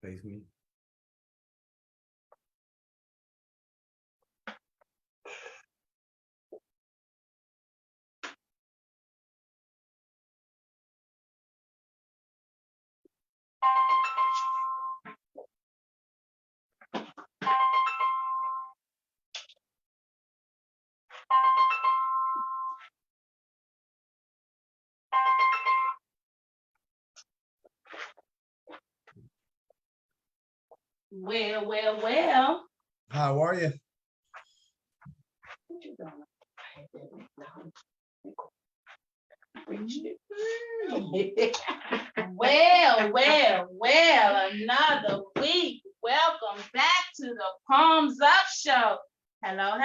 Face me. Well. How are you? Well, another week. Welcome back to the Palms Up Show. Hello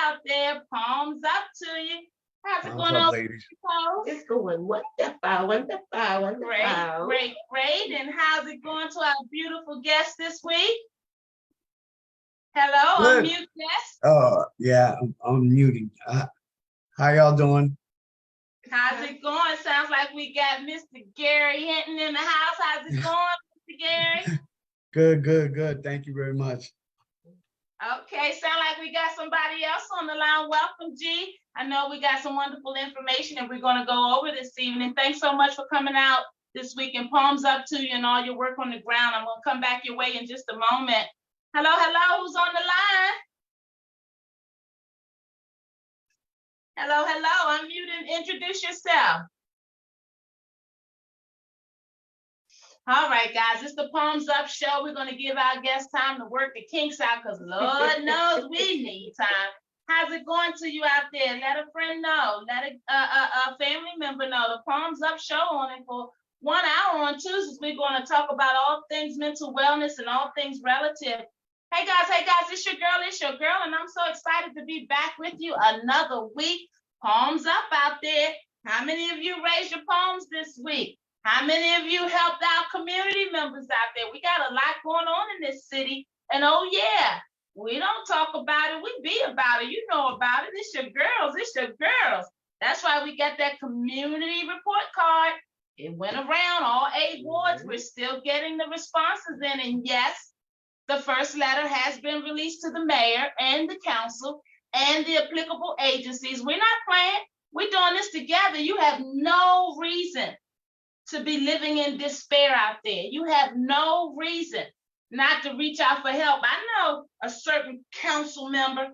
out there. Palms up to you. How's it going on, ladies? It's going wonderful. Great. And how's it going to our beautiful guest this week? Hello, Good. unmute guest. Oh, yeah, I'm muting. How y'all doing? How's it going? Sounds like we got Mr. Gary Hinton in the house. How's it going, Mr. Gary? Good. Thank you very much. Okay, sound like we got somebody else on the line. Welcome, G. I know we got some wonderful information that we're going to go over this evening. Thanks so much for coming out this week, and palms up to you and all your work on the ground. I'm going to come back your way in just a moment. Hello, who's on the line? Hello, unmute and introduce yourself. All right, guys, it's the Palms Up Show. We're going to give our guests time to work the kinks out because Lord knows we need time. How's it going to you out there? Let a friend know. Let a family member know. The Palms Up Show on it for 1 hour on Tuesdays. We're going to talk about all things mental wellness and all things relative. Hey guys, it's your girl, and I'm so excited to be back with you another week. Palms up out there. How many of you raised your palms this week? How many of you helped out community members out there? We got a lot going on in this city. And oh yeah, we don't talk about it, we be about it. You know about it. It's your girls. That's why we got that community report card. It went around all 8 wards. We're still getting the responses in. And yes, the first letter has been released to the mayor and the council and the applicable agencies. We're not playing. We're doing this together. You have no reason to be living in despair out there. You have no reason not to reach out for help. I know a certain council member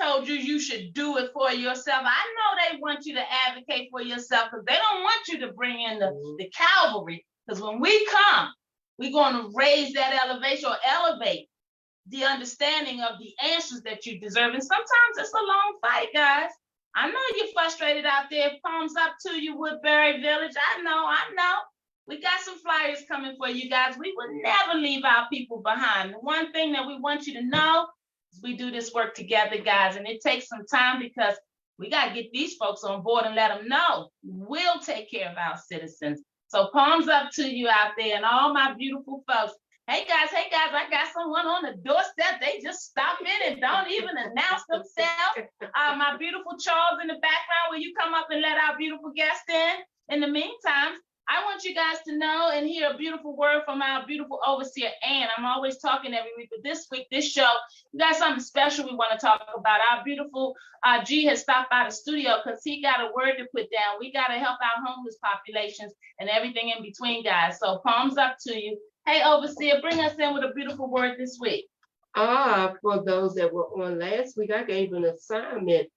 told you should do it for yourself. I know they want you to advocate for yourself because they don't want you to bring in the cavalry. Because when we come, we're going to raise that elevation or elevate the understanding of the answers that you deserve. And sometimes it's a long fight, guys. I know you're frustrated out there. Palms up to you, Woodbury Village. I know. We got some flyers coming for you guys. We would never leave our people behind. The one thing that we want you to know is we do this work together, guys. And it takes some time because we got to get these folks on board and let them know we'll take care of our citizens. So palms up to you out there and all my beautiful folks. Hey guys, I got someone on the doorstep. They just stop in and don't even announce themselves. My beautiful Charles in the background, will you come up and let our beautiful guest in? In the meantime, I want you guys to know and hear a beautiful word from our beautiful overseer, Ann. I'm always talking every week, but this week, this show, we got something special we want to talk about. Our beautiful G has stopped by the studio because he got a word to put down. We got to help our homeless populations and everything in between, guys. So palms up to you. Hey, overseer, bring us in with a beautiful word this week. For those that were on last week, I gave an assignment.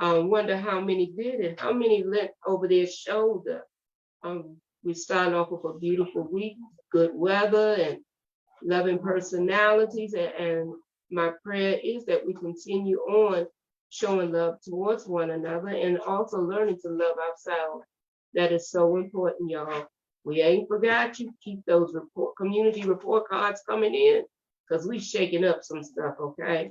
Wonder how many did it, how many leant over their shoulder. We started off with a beautiful week, good weather and loving personalities. And my prayer is that we continue on showing love towards one another and also learning to love ourselves. That is so important, y'all. We ain't forgot you. Keep those community report cards coming in because we shaking up some stuff, okay?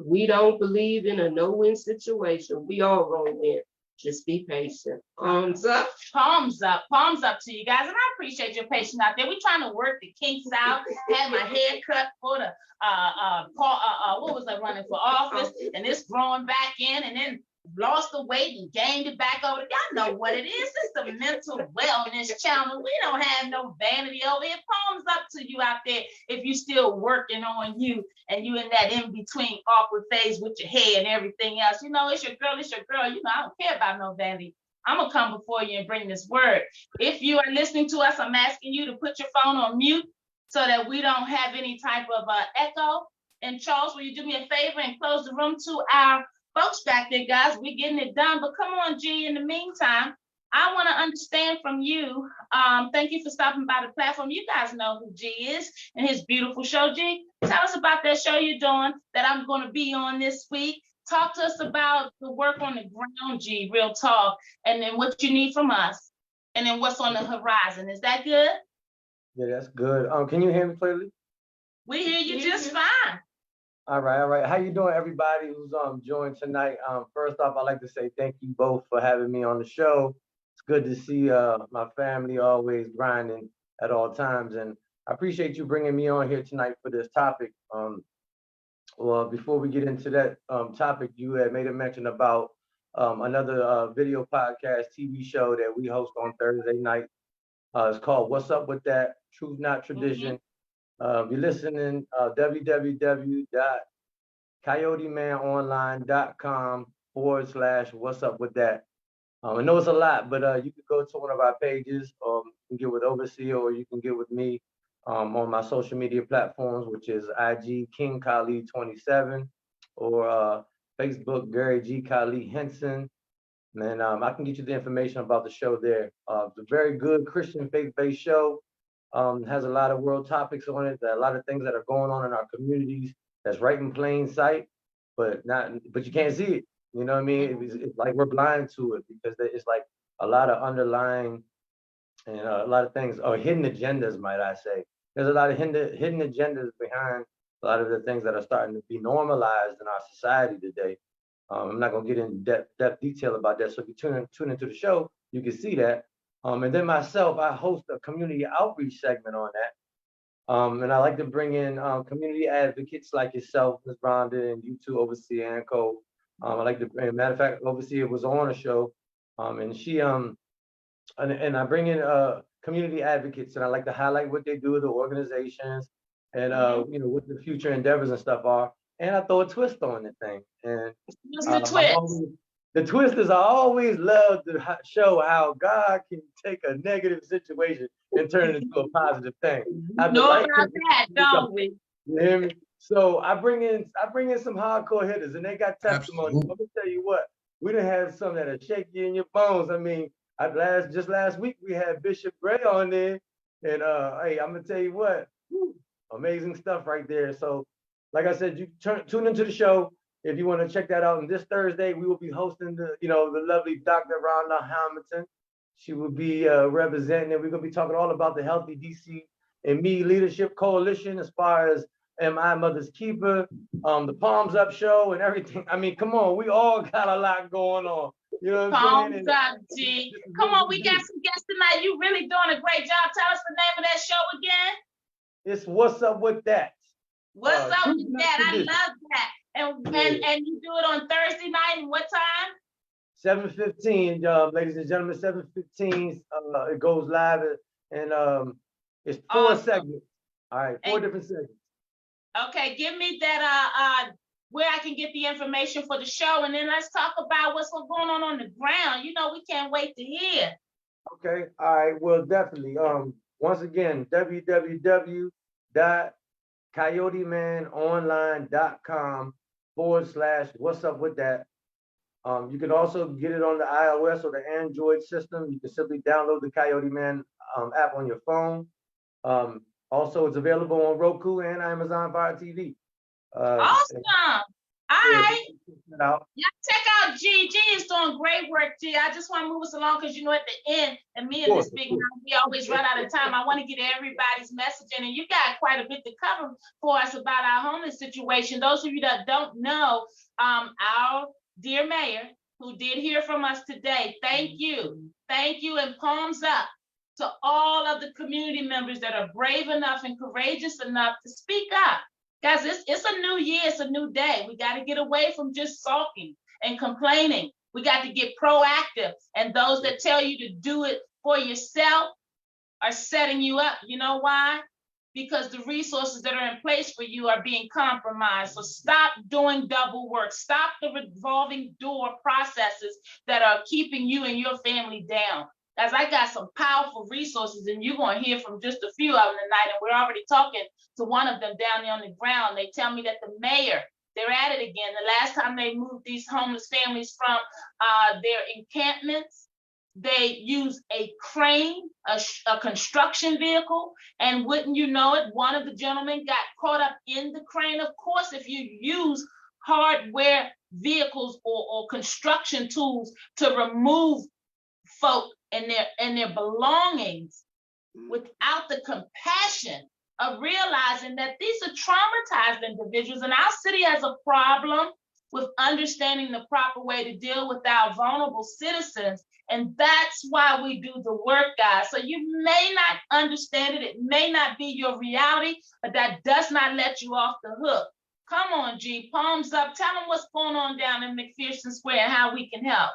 We don't believe in a no-win situation. We all gonna win. Just be patient. Palms up. Palms up to you guys. And I appreciate your patience out there. We're trying to work the kinks out. Had my hair cut for the, what was I running for office? And it's growing back in. And then lost the weight and gained it back over. Y'all know what it is. It's the mental wellness channel. We don't have no vanity over here. Palms up to you out there if you still working on you and you in that in-between awkward phase with your hair and everything else. You know, it's your girl, it's your girl. You know, I don't care about no vanity. I'm going to come before you and bring this word. If you are listening to us, I'm asking you to put your phone on mute so that we don't have any type of echo. And Charles, will you do me a favor and close the room to our folks back there, guys? We're getting it done. But come on, G, in the meantime, I want to understand from you. Thank you for stopping by the platform. You guys know who G is and his beautiful show. G, tell us about that show you're doing that I'm going to be on this week. Talk to us about the work on the ground, G, real talk, and then what you need from us, and then what's on the horizon. Is that good? Yeah, that's good. Can you hear me clearly? We hear you just fine. All right. How you doing, everybody who's joined tonight? First off, I'd like to say thank you both for having me on the show. It's good to see my family always grinding at all times, and I appreciate you bringing me on here tonight for this topic. Well, before we get into that topic, you had made a mention about another video podcast TV show that we host on Thursday night. It's called What's Up With That? Truth Not Tradition. If you're listening, www.coyotemanonline.com/what's up with that. I know it's a lot, but you can go to one of our pages, or you can get with Overseer, or you can get with me on my social media platforms, which is IG King Khalid 27, or Facebook Gary G Khalid Henson. And I can get you the information about the show there. It's a very good Christian faith-based show. Has a lot of world topics on it. There are a lot of things that are going on in our communities that's right in plain sight, but you can't see it. You know what I mean? It's like we're blind to it because it's like a lot of underlying and a lot of things, or hidden agendas, might I say. There's a lot of hidden agendas behind a lot of the things that are starting to be normalized in our society today. I'm not going to get into depth detail about that. So if you tune into the show, you can see that. And then myself, I host a community outreach segment on that. And I like to bring in community advocates like yourself, Ms. Rhonda, and you two, Overseer and Co. I like to, matter of fact, Overseer was on a show, and she and I bring in community advocates, and I like to highlight what they do, the organizations, and you know, what the future endeavors and stuff are. And I throw a twist on the thing. And What's the twist? The twist is I always love to show how God can take a negative situation and turn it into a positive thing. Know about that, don't we? You hear me? So I bring in some hardcore hitters, and they got testimony. Absolutely. Let me tell you what, we done had some that'll shake you in your bones. I mean, just last week we had Bishop Gray on there, and hey, I'm gonna tell you what, amazing stuff right there. So, like I said, you tune into the show if you want to check that out. And this Thursday we will be hosting the lovely Dr. Rhonda Hamilton. She will be representing, and we're gonna be talking all about the Healthy DC and Me Leadership Coalition as far as MI Mother's Keeper, the Palms Up show, and everything. I mean, come on, we all got a lot going on. You know what I'm saying? Palms up, G. Come on, we got some guests tonight. You really doing a great job. Tell us the name of that show again. It's What's Up With That. What's up Truth with Not that? I Tradition. love that. And you do it on Thursday night, and what time? 7:15, ladies and gentlemen, 7:15. It goes live, and it's 4 Awesome. segments. All right, 4 And- different segments. Okay, give me that where I can get the information for the show, and then let's talk about what's going on the ground. You know, we can't wait to hear. Okay, all right, well, definitely. Once again, www.coyotemanonline.com/what's up with that. You can also get it on the iOS or the Android system. You can simply download the Coyote Man app on your phone. Also, it's available on Roku and Amazon Fire TV. Awesome. All right. Out. Y'all check out G. G is doing great work, G. I just want to move us along because, you know, at the end, and me and this big man, we always run out of time. I want to get everybody's message in, and you got quite a bit to cover for us about our homeless situation. Those of you that don't know, our dear mayor, who did hear from us today, thank you. Thank you, and palms up to all of the community members that are brave enough and courageous enough to speak up. Guys, it's a new year, it's a new day. We got to get away from just sulking and complaining We got to get proactive. And those that tell you to do it for yourself are setting you up. You know why? Because the resources that are in place for you are being compromised. So stop doing double work. Stop the revolving door processes that are keeping you and your family down. Guys, I got some powerful resources, and you're going to hear from just a few of them tonight. And we're already talking to one of them down there on the ground. They tell me that the mayor, they're at it again. The last time they moved these homeless families from their encampments, they used a crane, a construction vehicle, and wouldn't you know it, one of the gentlemen got caught up in the crane. Of course, if you use hardware vehicles or construction tools to remove folk and their belongings without the compassion of realizing that these are traumatized individuals, and our city has a problem with understanding the proper way to deal with our vulnerable citizens. And that's why we do the work, guys. So you may not understand it. It may not be your reality, but that does not let you off the hook. Come on, G, palms up. Tell them what's going on down in McPherson Square and how we can help.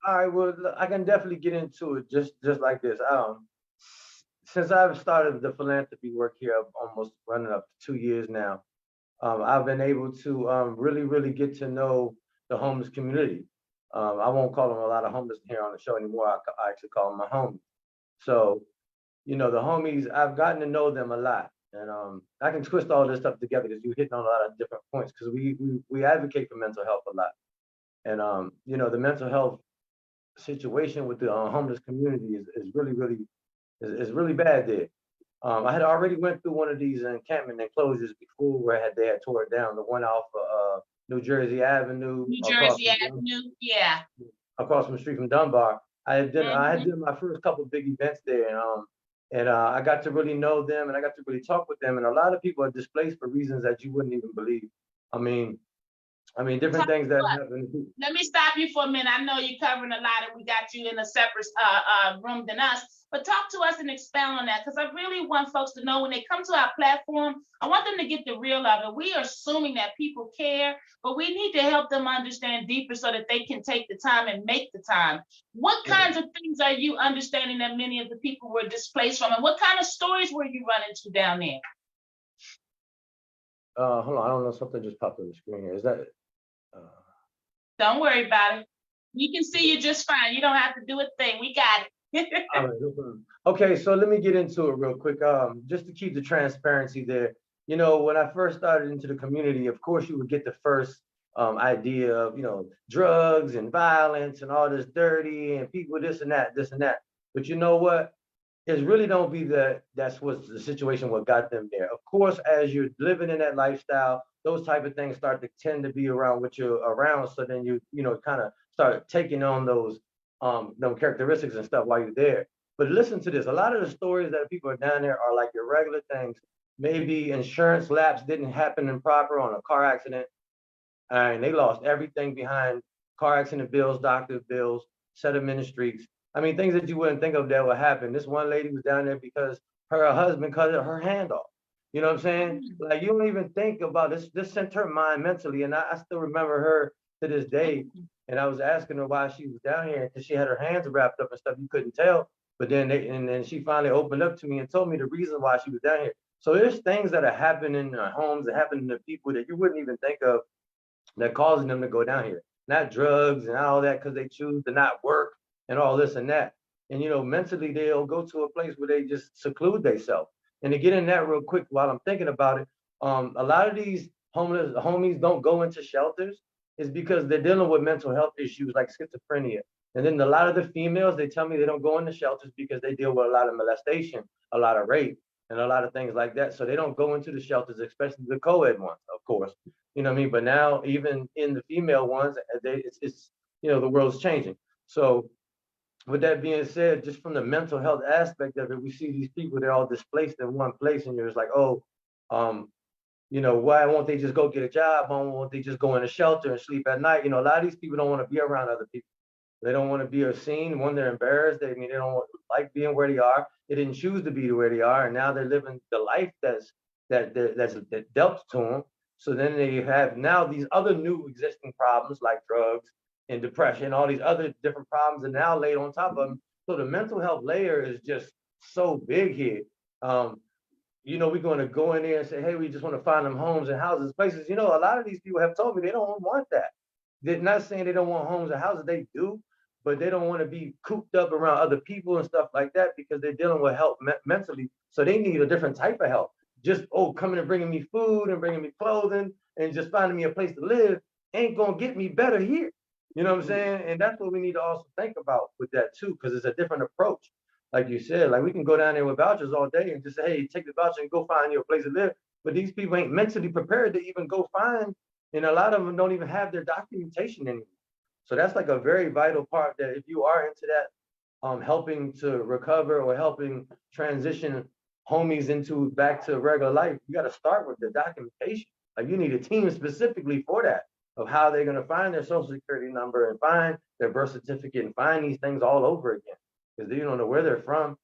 All right, well, I can definitely get into it just like this. Since I've started the philanthropy work here, I'm almost running up to 2 years now. I've been able to really get to know the homeless community. I won't call them a lot of homeless here on the show anymore. I actually call them my homies. So, you know, the homies, I've gotten to know them a lot. And I can twist all this stuff together because you're hitting on a lot of different points, because we advocate for mental health a lot. And, you know, the mental health situation with the homeless community is really bad there. I had already went through one of these encampment enclosures before where they had tore it down, the one off New Jersey Avenue. Yeah. Across from the street from Dunbar. I had did my first couple of big events there, and I got to really know them, and I got to really talk with them. And a lot of people are displaced for reasons that you wouldn't even believe. I mean, different things that happen. Let me stop you for a minute. I know you're covering a lot, and we got you in a separate room than us. But talk to us and expound on that, because I really want folks to know when they come to our platform, I want them to get the real of it. We are assuming that people care, but we need to help them understand deeper so that they can take the time and make the time. What kinds of things are you understanding that many of the people were displaced from, and what kind of stories were you running to down there? Hold on, I don't know, something just popped on the screen here. Is that? Don't worry about it. We can see you just fine. You don't have to do a thing. We got it. All right, no problem. Okay, so let me get into it real quick. Just to keep the transparency there. You know, when I first started into the community, of course, you would get the first idea of, you know, drugs and violence and all this dirty and people this and that. But you know what? It really don't be that's what's the situation, what got them there. Of course, as you're living in that lifestyle, those type of things start to tend to be around what you're around. So then you know, kind of start taking on those characteristics and stuff while you're there. But listen to this. A lot of the stories that people are down there are like your regular things. Maybe insurance lapse didn't happen improper on a car accident, and they lost everything behind car accident bills, doctor bills, set of ministries. I mean, things that you wouldn't think of that would happen. This one lady was down there because her husband cut her hand off. You know what I'm saying? Like, you don't even think about this. This sent her mind mentally. And I still remember her to this day. And I was asking her why she was down here, because she had her hands wrapped up and stuff. You couldn't tell. But then then she finally opened up to me and told me the reason why she was down here. So there's things that are happening in our homes, that happen to people that you wouldn't even think of, that causing them to go down here. Not drugs and all that, because they choose to not work and all this and that. And, you know, mentally they'll go to a place where they just seclude themselves. And to get in that real quick while I'm thinking about it, a lot of these homies don't go into shelters is because they're dealing with mental health issues like schizophrenia. And then a lot of the females, they tell me they don't go into shelters because they deal with a lot of molestation, a lot of rape, and a lot of things like that. So they don't go into the shelters, especially the co-ed ones, of course. You know what I mean? But now even in the female ones, it's you know, the world's changing. So with that being said, just from the mental health aspect of it, we see these people, they're all displaced in one place, and you're just like, oh, you know, why won't they just go get a job? Why won't they just go in a shelter and sleep at night? You know, a lot of these people don't want to be around other people. They don't want to be seen. One, they're embarrassed. They don't like being where they are. They didn't choose to be where they are, and now they're living the life that's dealt to them. So then they have now these other new existing problems like drugs and depression, all these other different problems, and now laid on top of them. So the mental health layer is just so big here. You know, we're going to go in there and say, hey, we just want to find them homes and houses, places. You know, a lot of these people have told me they don't want that. They're not saying they don't want homes and houses, they do, but they don't want to be cooped up around other people and stuff like that because they're dealing with help mentally. So they need a different type of help. Just, coming and bringing me food and bringing me clothing and just finding me a place to live ain't going to get me better here. You know what I'm saying? And that's what we need to also think about with that too, because it's a different approach. Like you said, like we can go down there with vouchers all day and just say, hey, take the voucher and go find you a place to live. But these people ain't mentally prepared to even go find, and a lot of them don't even have their documentation anymore. So that's like a very vital part that if you are into that, helping to recover or helping transition homies into back to regular life, you got to start with the documentation. Like you need a team specifically for that, of how they're going to find their social security number and find their birth certificate and find these things all over again, because they don't know where they're from.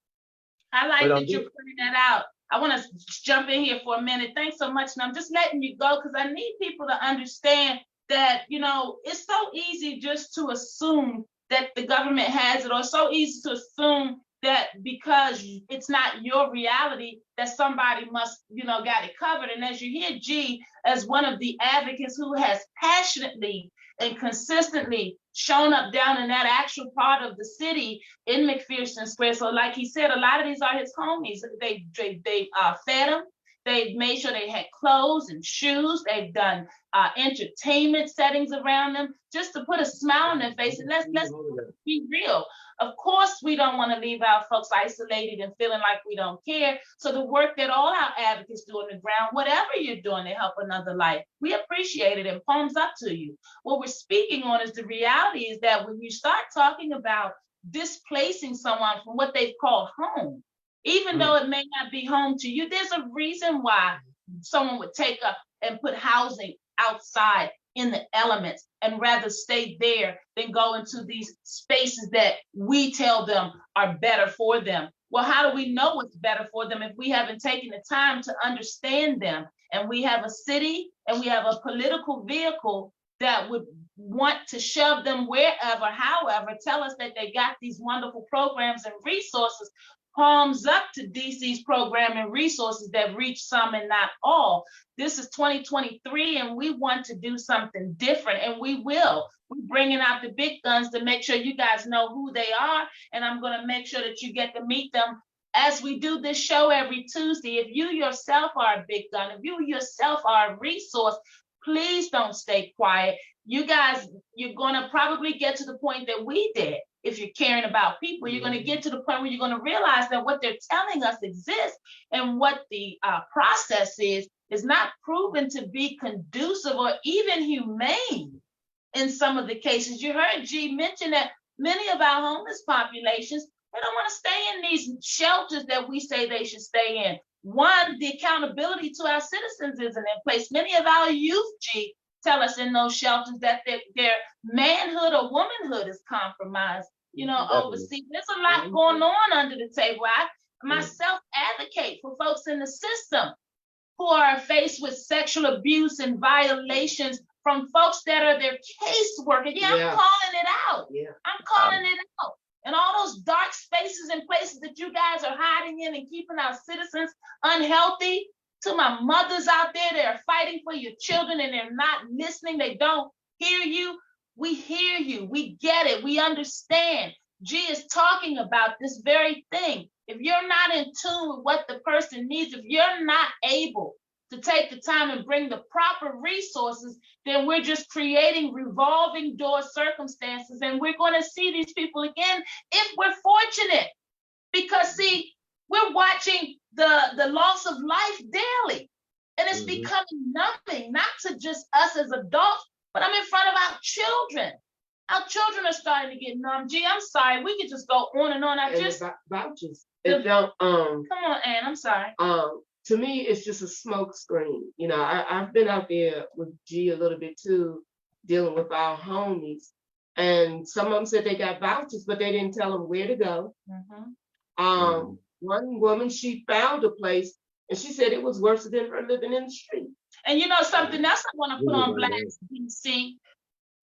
I like But, that you're pointing that out. I want to jump in here for a minute. Thanks so much. And I'm just letting you go because I need people to understand that, you know, it's so easy just to assume that the government has it, or so easy to assume that because it's not your reality that somebody must, you know, got it covered. And as you hear G as one of the advocates who has passionately and consistently shown up down in that actual part of the city in McPherson Square. So like he said, a lot of these are his homies. They fed him. They've made sure they had clothes and shoes. They've done entertainment settings around them just to put a smile on their face. And let's be real. Of course, we don't want to leave our folks isolated and feeling like we don't care. So the work that all our advocates do on the ground, whatever you're doing to help another life, we appreciate it and palms up to you. What we're speaking on is the reality is that when you start talking about displacing someone from what they've called home, even though it may not be home to you, there's a reason why someone would take up and put housing outside in the elements and rather stay there than go into these spaces that we tell them are better for them. Well, how do we know what's better for them if we haven't taken the time to understand them? And we have a city and we have a political vehicle that would want to shove them wherever, however, tell us that they got these wonderful programs and resources. Palms up to DC's program and resources that reach some and not all. This is 2023 and we want to do something different, and we will. We're bringing out the big guns to make sure you guys know who they are, and I'm going to make sure that you get to meet them as we do this show every Tuesday. If you yourself are a big gun, if you yourself are a resource, please don't stay quiet. You guys, you're going to probably get to the point that we did. If you're caring about people, you're going to get to the point where you're going to realize that what they're telling us exists and what the process is not proven to be conducive or even humane in some of the cases. You heard G mention that many of our homeless populations, they don't want to stay in these shelters that we say they should stay in. One, the accountability to our citizens isn't in place. Many of our youth, G, tell us in those shelters that their manhood or womanhood is compromised, you know, overseas. There's a lot going on under the table. I myself advocate for folks in the system who are faced with sexual abuse and violations from folks that are their caseworker. I'm calling it out. I'm calling it out. And all those dark spaces and places that you guys are hiding in and keeping our citizens unhealthy. To my mothers out there that are fighting for your children and they're not listening, they don't hear you. We hear you, we get it, we understand. G is talking about this very thing. If you're not in tune with what the person needs, if you're not able to take the time and bring the proper resources, then we're just creating revolving door circumstances, and we're going to see these people again if we're fortunate. Because see, we're watching the loss of life daily, and it's becoming nothing, not to just us as adults, but I'm in front of our children. Our children are starting to get numb. Gee, I'm sorry, we could just go on and on. Vouchers. Come on, Ann, I'm sorry. To me, it's just a smoke screen. You know, I've been out there with G a little bit too, dealing with our homies, and some of them said they got vouchers, but they didn't tell them where to go. One woman, she found a place and she said it was worse than her living in the street. And you know something else I want to put on blast, DC.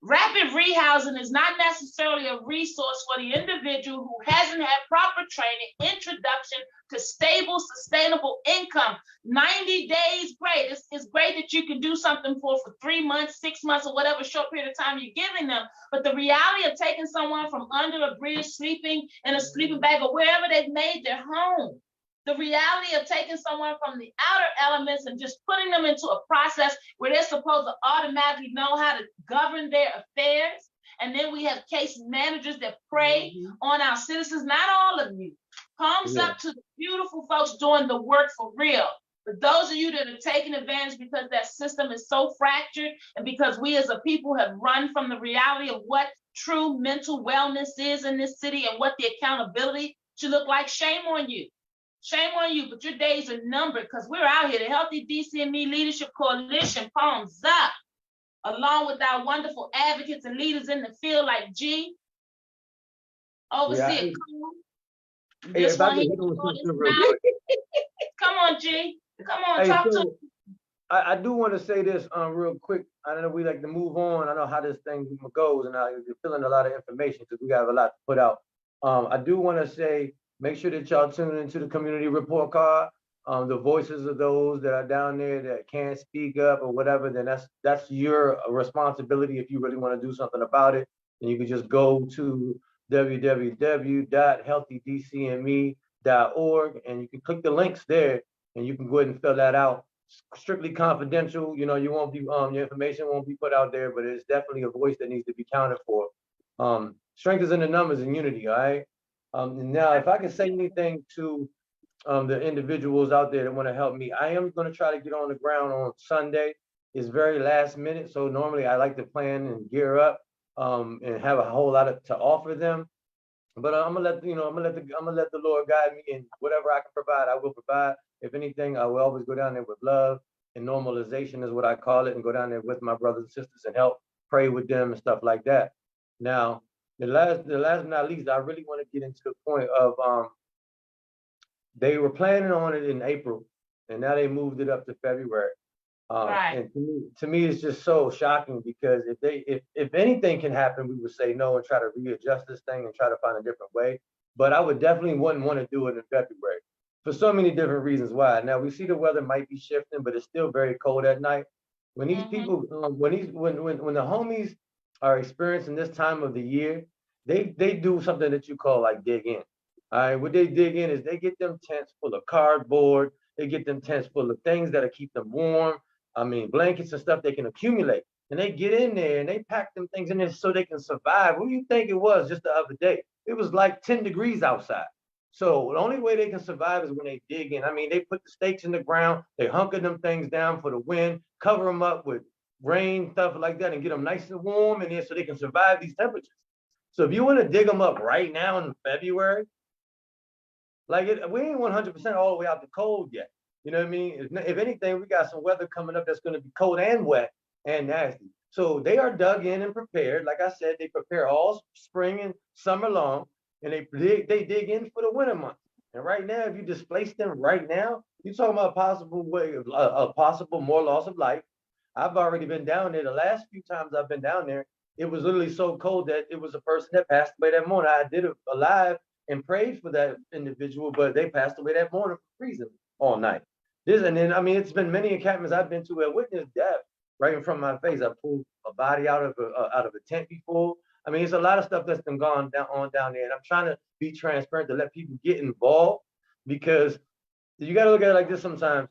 Rapid rehousing is not necessarily a resource for the individual who hasn't had proper training, introduction to stable, sustainable income. 90 days, great. It's great that you can do something for 3 months, 6 months, or whatever short period of time you're giving them. But the reality of taking someone from under a bridge, sleeping in a sleeping bag, or wherever they've made their home, the reality of taking someone from the outer elements and just putting them into a process where they're supposed to automatically know how to govern their affairs. And then we have case managers that prey on our citizens, not all of you. Palms up to the beautiful folks doing the work for real. But those of you that are taking advantage because that system is so fractured and because we as a people have run from the reality of what true mental wellness is in this city and what the accountability should look like, shame on you. Shame on you, but your days are numbered because we're out here. The Healthy DCME Leadership Coalition, palms up, along with our wonderful advocates and leaders in the field like G, Overseer Cole. This one here, come on, G. Come on, talk to me. I do want to say this real quick. I know we like to move on. I know how this thing goes, and you're feeling a lot of information because we have a lot to put out. I do want to say, make sure that y'all tune into the community report card. The voices of those that are down there that can't speak up or whatever, then that's your responsibility. If you really want to do something about it, then you can just go to www.healthydcme.org and you can click the links there and you can go ahead and fill that out. Strictly confidential, you know, you won't be your information won't be put out there, but it's definitely a voice that needs to be counted for. Strength is in the numbers and unity, all right? Now, if I can say anything to the individuals out there that want to help me, I am going to try to get on the ground on Sunday. It's very last minute, so normally I like to plan and gear up and have a whole lot to offer them. But I'm gonna let the Lord guide me, and whatever I can provide, I will provide. If anything, I will always go down there with love and normalization is what I call it, and go down there with my brothers and sisters and help pray with them and stuff like that. Now, the last but not least, I really want to get into the point of they were planning on it in April, and now they moved it up to February. Right. And to me, it's just so shocking because if anything can happen, we would say no and try to readjust this thing and try to find a different way. But I would definitely wouldn't want to do it in February for so many different reasons why. Now we see the weather might be shifting, but it's still very cold at night. When these people, when the homies are experiencing this time of the year, they do something that you call like dig in. All right, what they dig in is they get them tents full of cardboard. They get them tents full of things that'll keep them warm. I mean, blankets and stuff they can accumulate. And they get in there and they pack them things in there so they can survive. What do you think it was just the other day? It was like 10 degrees outside. So the only way they can survive is when they dig in. I mean, they put the stakes in the ground, they hunker them things down for the wind, cover them up with rain, stuff like that, and get them nice and warm in there so they can survive these temperatures. So if you want to dig them up right now in February, we ain't 100% all the way out the cold yet. You know what I mean? If anything, we got some weather coming up that's going to be cold and wet and nasty. So they are dug in and prepared. Like I said, they prepare all spring and summer long, and they dig in for the winter months. And right now, if you displace them right now, you're talking about a possible way of a possible more loss of life. I've already been down there. The last few times I've been down there, it was literally so cold that it was a person that passed away that morning. I did it live and prayed for that individual, but they passed away that morning for freezing all night. And then, I mean, it's been many encampments I've been to where witnessed death right in front of my face. I pulled a body out of a tent before. I mean, it's a lot of stuff that's been gone down there, and I'm trying to be transparent to let people get involved because you got to look at it like this sometimes.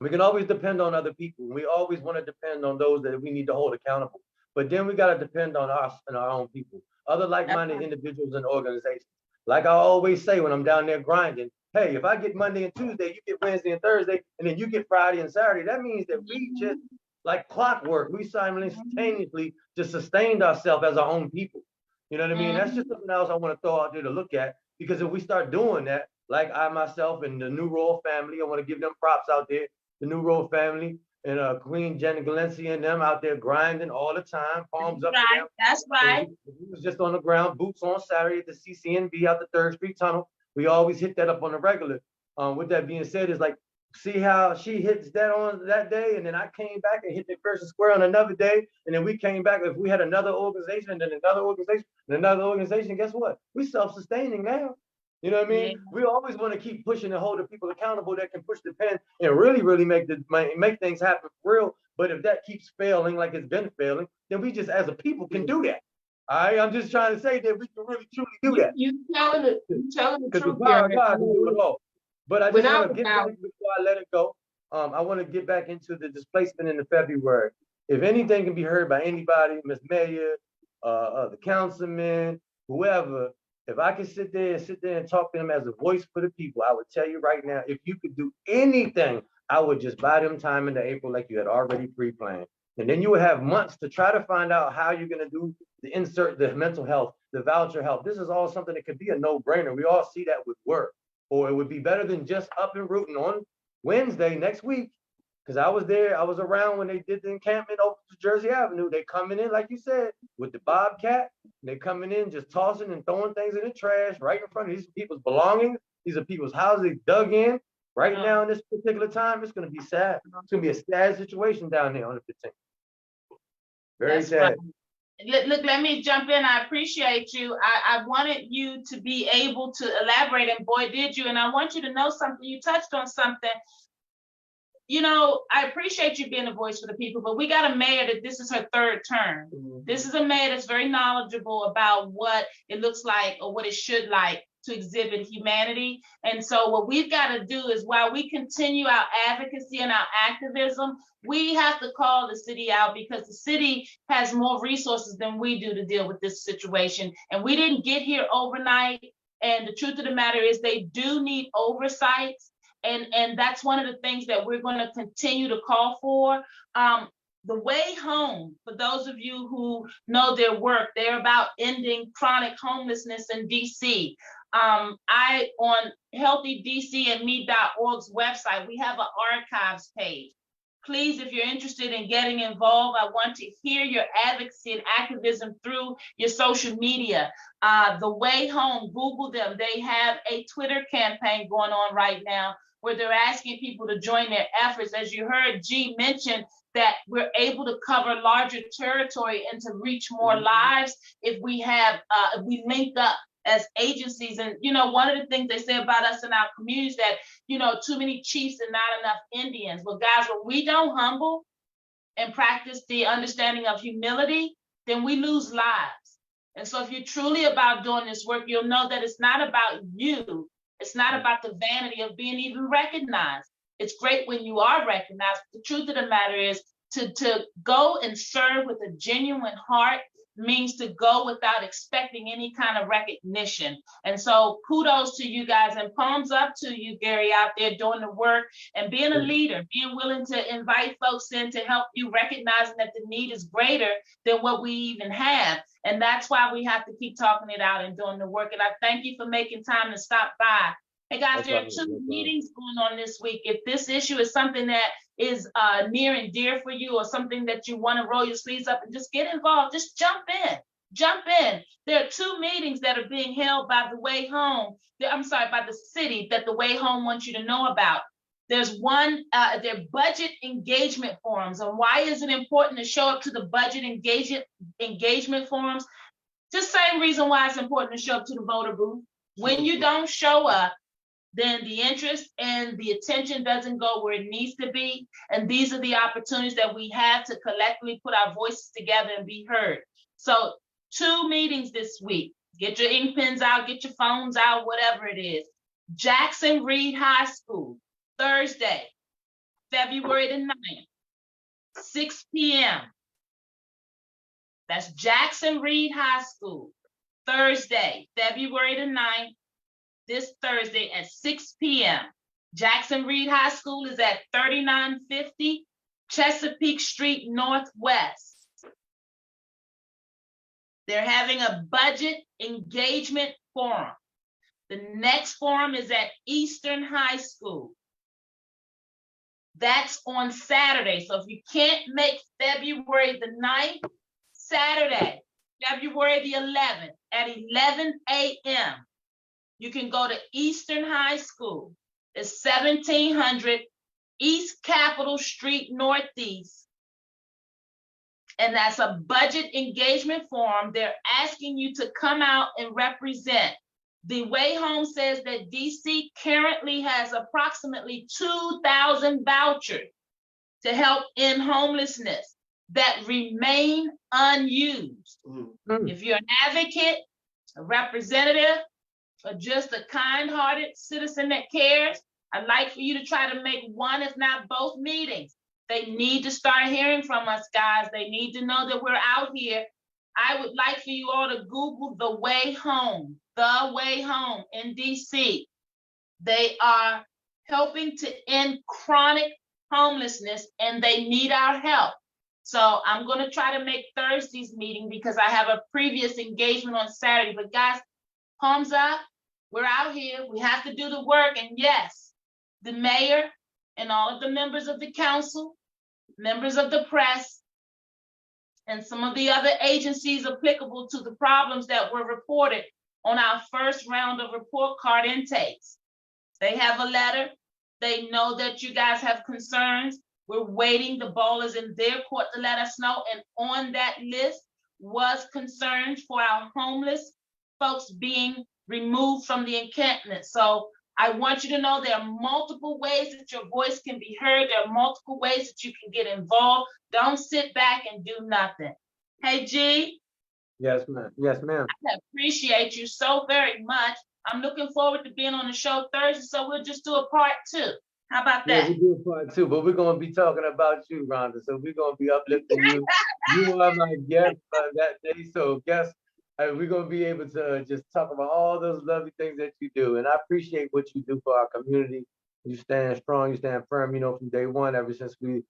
We can always depend on other people. We always want to depend on those that we need to hold accountable. But then we got to depend on us and our own people, other like-minded individuals and organizations. Like I always say when I'm down there grinding, hey, if I get Monday and Tuesday, you get Wednesday and Thursday, and then you get Friday and Saturday, that means that we just, like clockwork, we simultaneously just sustained ourselves as our own people. You know what I mean? That's just something else I want to throw out there to look at, because if we start doing that, like I myself and the New Royal family, I want to give them props out there, the New Royal family and Queen Jenny Galencia and them out there grinding all the time, palms up to them. That's right. We was just on the ground, boots on Saturday at the CCNB out the 3rd Street Tunnel. We always hit that up on the regular. With that being said, it's like see how she hits that on that day, and then I came back and hit McPherson Square on another day, and then we came back. If we had another organization, and then another organization, and another organization, guess what? We self-sustaining now. You know what I mean? Yeah. We always want to keep pushing and hold the people accountable that can push the pen and really make things happen for real. But if that keeps failing like it's been failing, then we just as a people can do that. All right, I'm just trying to say that we can really truly do that. You telling the Because the truth, power of Gary. God can do it all. But I just When I want to was get out- back before I let it go. I want to get back into the displacement in the February. If anything can be heard by anybody, Ms. Mayor, the councilman, whoever, if I could sit there and talk to them as a voice for the people, I would tell you right now, if you could do anything, I would just buy them time into April like you had already pre-planned. And then you would have months to try to find out how you're going to do the mental health, the voucher help. This is all something that could be a no-brainer. We all see that with work. Or it would be better than just up and rooting on Wednesday next week. Because I was there, I was around when they did the encampment over to Jersey Avenue. They coming in, like you said, with the Bobcat. They coming in, just tossing and throwing things in the trash right in front of these people's belongings. These are people's houses dug in. Right now, in this particular time, it's going to be sad. It's going to be a sad situation down there on the 15th. Very That's sad. right. Look, let me jump in. I appreciate you. I wanted you to be able to elaborate, and boy, did you. And I want you to know something. You touched on something. You know, I appreciate you being a voice for the people, but we got a mayor that this is her third term. This is a mayor that's very knowledgeable about what it looks like or what it should like to exhibit humanity. And so what we've got to do is, while we continue our advocacy and our activism, we have to call the city out, because the city has more resources than we do to deal with this situation. And we didn't get here overnight. And the truth of the matter is they do need oversight. And that's one of the things that we're going to continue to call for. The Way Home, for those of you who know their work, they're about ending chronic homelessness in DC. On healthydcandme.org's website, we have an archives page. Please, if you're interested in getting involved, I want to hear your advocacy and activism through your social media. The Way Home, Google them. They have a Twitter campaign going on right now where they're asking people to join their efforts. As you heard G mention, that we're able to cover larger territory and to reach more lives if we have, if we link up as agencies. And, you know, one of the things they say about us in our communities that, you know, too many chiefs and not enough Indians. Well, guys, when we don't humble and practice the understanding of humility, then we lose lives. And so if you're truly about doing this work, you'll know that it's not about you. It's not about the vanity of being even recognized. It's great when you are recognized. But the truth of the matter is to go and serve with a genuine heart means to go without expecting any kind of recognition. And so kudos to you guys, and palms up to you, Gary, out there doing the work and being a leader, being willing to invite folks in to help you, recognizing that the need is greater than what we even have. And that's why we have to keep talking it out and doing the work. And I thank you for making time to stop by. Hey guys, there are 2 meetings going on this week. If this issue is something that is near and dear for you, or something that you want to roll your sleeves up and just get involved, just jump in. There are 2 meetings that are being held by the Way Home. By the city, that the Way Home wants you to know about. There's one, their budget engagement forums. And why is it important to show up to the budget engagement forums? Just same reason why it's important to show up to the voter booth. When you don't show up, then the interest and the attention doesn't go where it needs to be. And these are the opportunities that we have to collectively put our voices together and be heard. So 2 meetings this week. Get your ink pens out, get your phones out, whatever it is. Jackson Reed High School, Thursday, February the 9th, 6 p.m. That's Jackson Reed High School, Thursday, February the 9th, this Thursday at 6 p.m. Jackson Reed High School is at 3950 Chesapeake Street Northwest. They're having a budget engagement forum. The next forum is at Eastern High School. That's on Saturday. So if you can't make February the 9th, Saturday, February the 11th at 11 a.m., you can go to Eastern High School. It's 1700 East Capitol Street Northeast. And that's a budget engagement forum. They're asking you to come out and represent. The Way Home says that DC currently has approximately 2,000 vouchers to help end homelessness that remain unused. Mm. If you're an advocate, a representative, or just a kind-hearted citizen that cares, I'd like for you to try to make one, if not both meetings. They need to start hearing from us, guys. They need to know that we're out here. I would like for you all to Google The Way Home in DC. They are helping to end chronic homelessness and they need our help. So I'm going to try to make Thursday's meeting because I have a previous engagement on Saturday. But guys, palms up. We're out here. We have to do the work. And yes, the mayor and all of the members of the council, members of the press, and some of the other agencies applicable to the problems that were reported on our first round of report card intakes. They have a letter. They know that you guys have concerns. We're waiting. The ball is in their court to let us know. And on that list was concerns for our homeless folks being removed from the encampment. So I want you to know there are multiple ways that your voice can be heard. There are multiple ways that you can get involved. Don't sit back and do nothing. Hey, G. Yes, ma'am. Yes, ma'am. I appreciate you so very much. I'm looking forward to being on the show Thursday, so we'll just do a part 2. How about Yeah, that? we do a part 2, but we're gonna be talking about you, Rhonda. So we're gonna be uplifting you. You are my guest that day. So guess we're gonna be able to just talk about all those lovely things that you do. And I appreciate what you do for our community. You stand strong, you stand firm, from day one, ever since we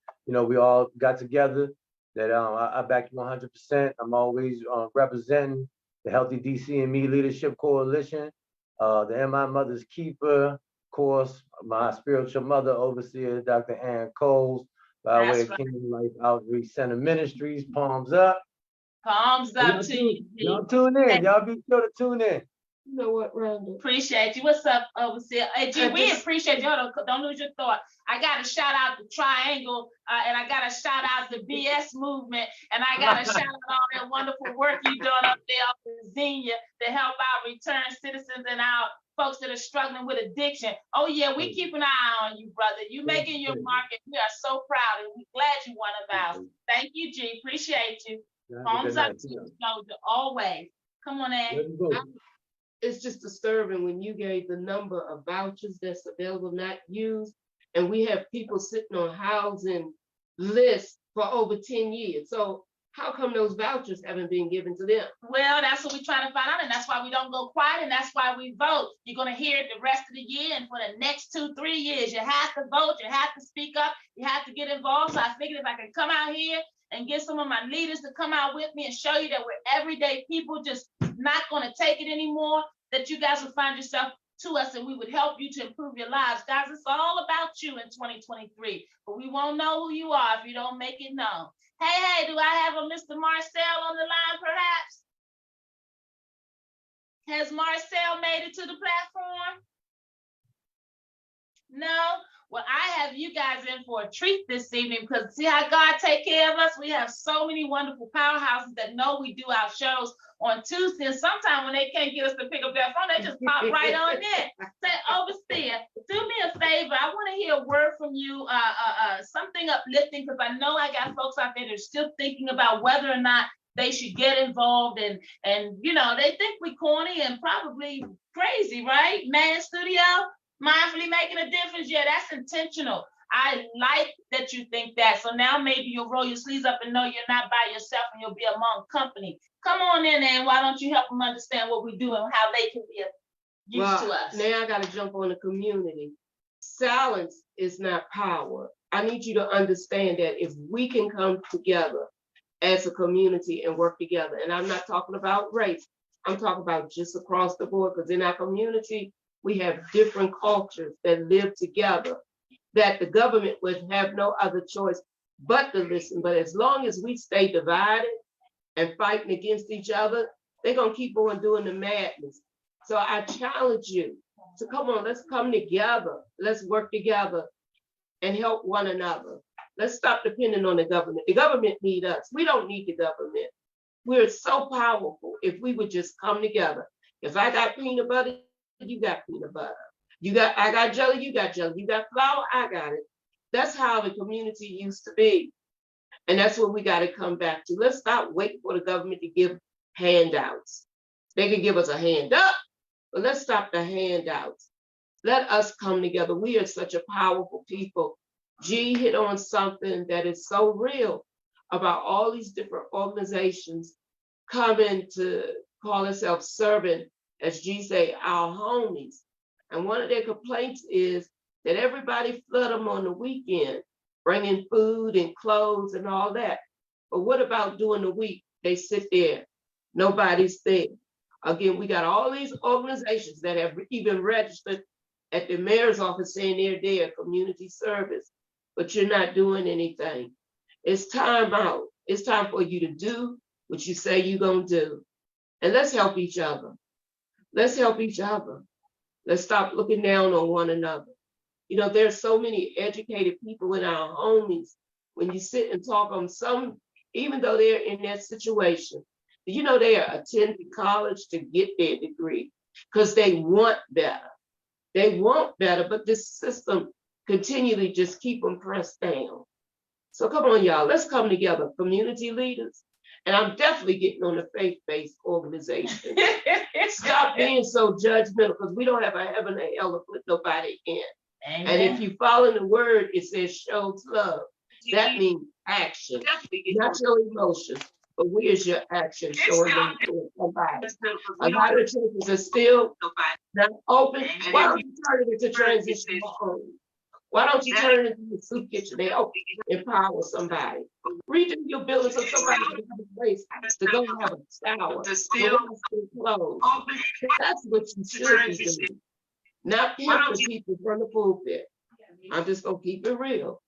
all got together, that I back you 100%. I'm always representing the Healthy DC and Me Leadership Coalition, the MI Mother's Keeper, of course, my spiritual mother, overseer, Dr. Ann Coles, by way of Kingdom Life Outreach Center Ministries. Palms up. Palms up to you. Y'all tune in. Y'all be sure to tune in. You know what, Rhonda? Appreciate you. What's up, overseer? Hey, G, we appreciate you. Don't lose your thought. I got to shout out the Triangle, and I got to shout out the BS movement, and I got to shout out all that wonderful work you doing up there up in Xenia to help our returned citizens and our folks that are struggling with addiction. Oh yeah, we keep an eye on you, brother. You making your mark, and we are so proud, and we're glad you one of ours. Thank you, G. Appreciate you. Palms up to you, always. Come on, Ed. It's just disturbing when you gave the number of vouchers that's available, not used, and we have people sitting on housing lists for over 10 years. So how come those vouchers haven't been given to them? Well, that's what we're trying to find out, and that's why we don't go quiet, and that's why we vote. You're going to hear it the rest of the year, and for the next 2-3 years, you have to vote, you have to speak up, you have to get involved. So I figured if I could come out here and get some of my leaders to come out with me and show you that we're everyday people just not going to take it anymore, that you guys will find yourself to us and we would help you to improve your lives. Guys, it's all about you in 2023, but we won't know who you are if you don't make it known. Hey, do I have a Mr. Marcel on the line perhaps? Has Marcel made it to the platform? No? Well, I have you guys in for a treat this evening because see how God take care of us? We have so many wonderful powerhouses that know we do our shows on Tuesday. And sometimes when they can't get us to pick up their phone, they just pop right on in. Say, overseer, do me a favor. I want to hear a word from you, something uplifting, because I know I got folks out there that are still thinking about whether or not they should get involved and they think we corny and probably crazy, right? Man Studio, mindfully making a difference. Yeah, that's intentional. I like that you think that. So now maybe you'll roll your sleeves up and know you're not by yourself and you'll be among company. Come on in and why don't you help them understand what we do and how they can be of use to us. Now I got to jump on the community. Silence is not power. I need you to understand that if we can come together as a community and work together, and I'm not talking about race, I'm talking about just across the board, because in our community, we have different cultures that live together, that the government would have no other choice but to listen. But as long as we stay divided and fighting against each other, they're going to keep on doing the madness. So I challenge you to come on, let's come together. Let's work together and help one another. Let's stop depending on the government. The government need us. We don't need the government. We're so powerful if we would just come together. If I got peanut butter, you got peanut butter. I got jelly, you got jelly. You got flour, I got it. That's how the community used to be. And that's what we got to come back to. Let's stop waiting for the government to give handouts. They could give us a hand up, but let's stop the handouts. Let us come together. We are such a powerful people. G hit on something that is so real about all these different organizations coming to call themselves serving, as G say, our homies. And one of their complaints is that everybody flood them on the weekend, bringing food and clothes and all that. But what about during the week? They sit there, nobody's there. Again, we got all these organizations that have even registered at the mayor's office saying they're there, community service, but you're not doing anything. It's time out. It's time for you to do what you say you're gonna do. And let's help each other. Let's help each other. Let's stop looking down on one another. You know, there's so many educated people in our homies. When you sit and talk on some, even though they're in that situation, you know, they are attending college to get their degree because they want better. They want better, but this system continually just keep them pressed down. So come on, y'all, let's come together, community leaders. And I'm definitely getting on the faith-based organization. Stop being so judgmental, because we don't have a heaven or hell to put nobody in. Amen. And if you follow the word, it says shows love. That means action, not your emotions, but where's your action showing them to somebody? A lot of churches are still not open. Why don't you turn it into transition home? Why don't you turn it into a soup kitchen? They help empower somebody. Redo your building so somebody can have a place to go have a shower, to still clothes. That's what you should be doing. Not pimping people from the pulpit. I'm just gonna keep it real.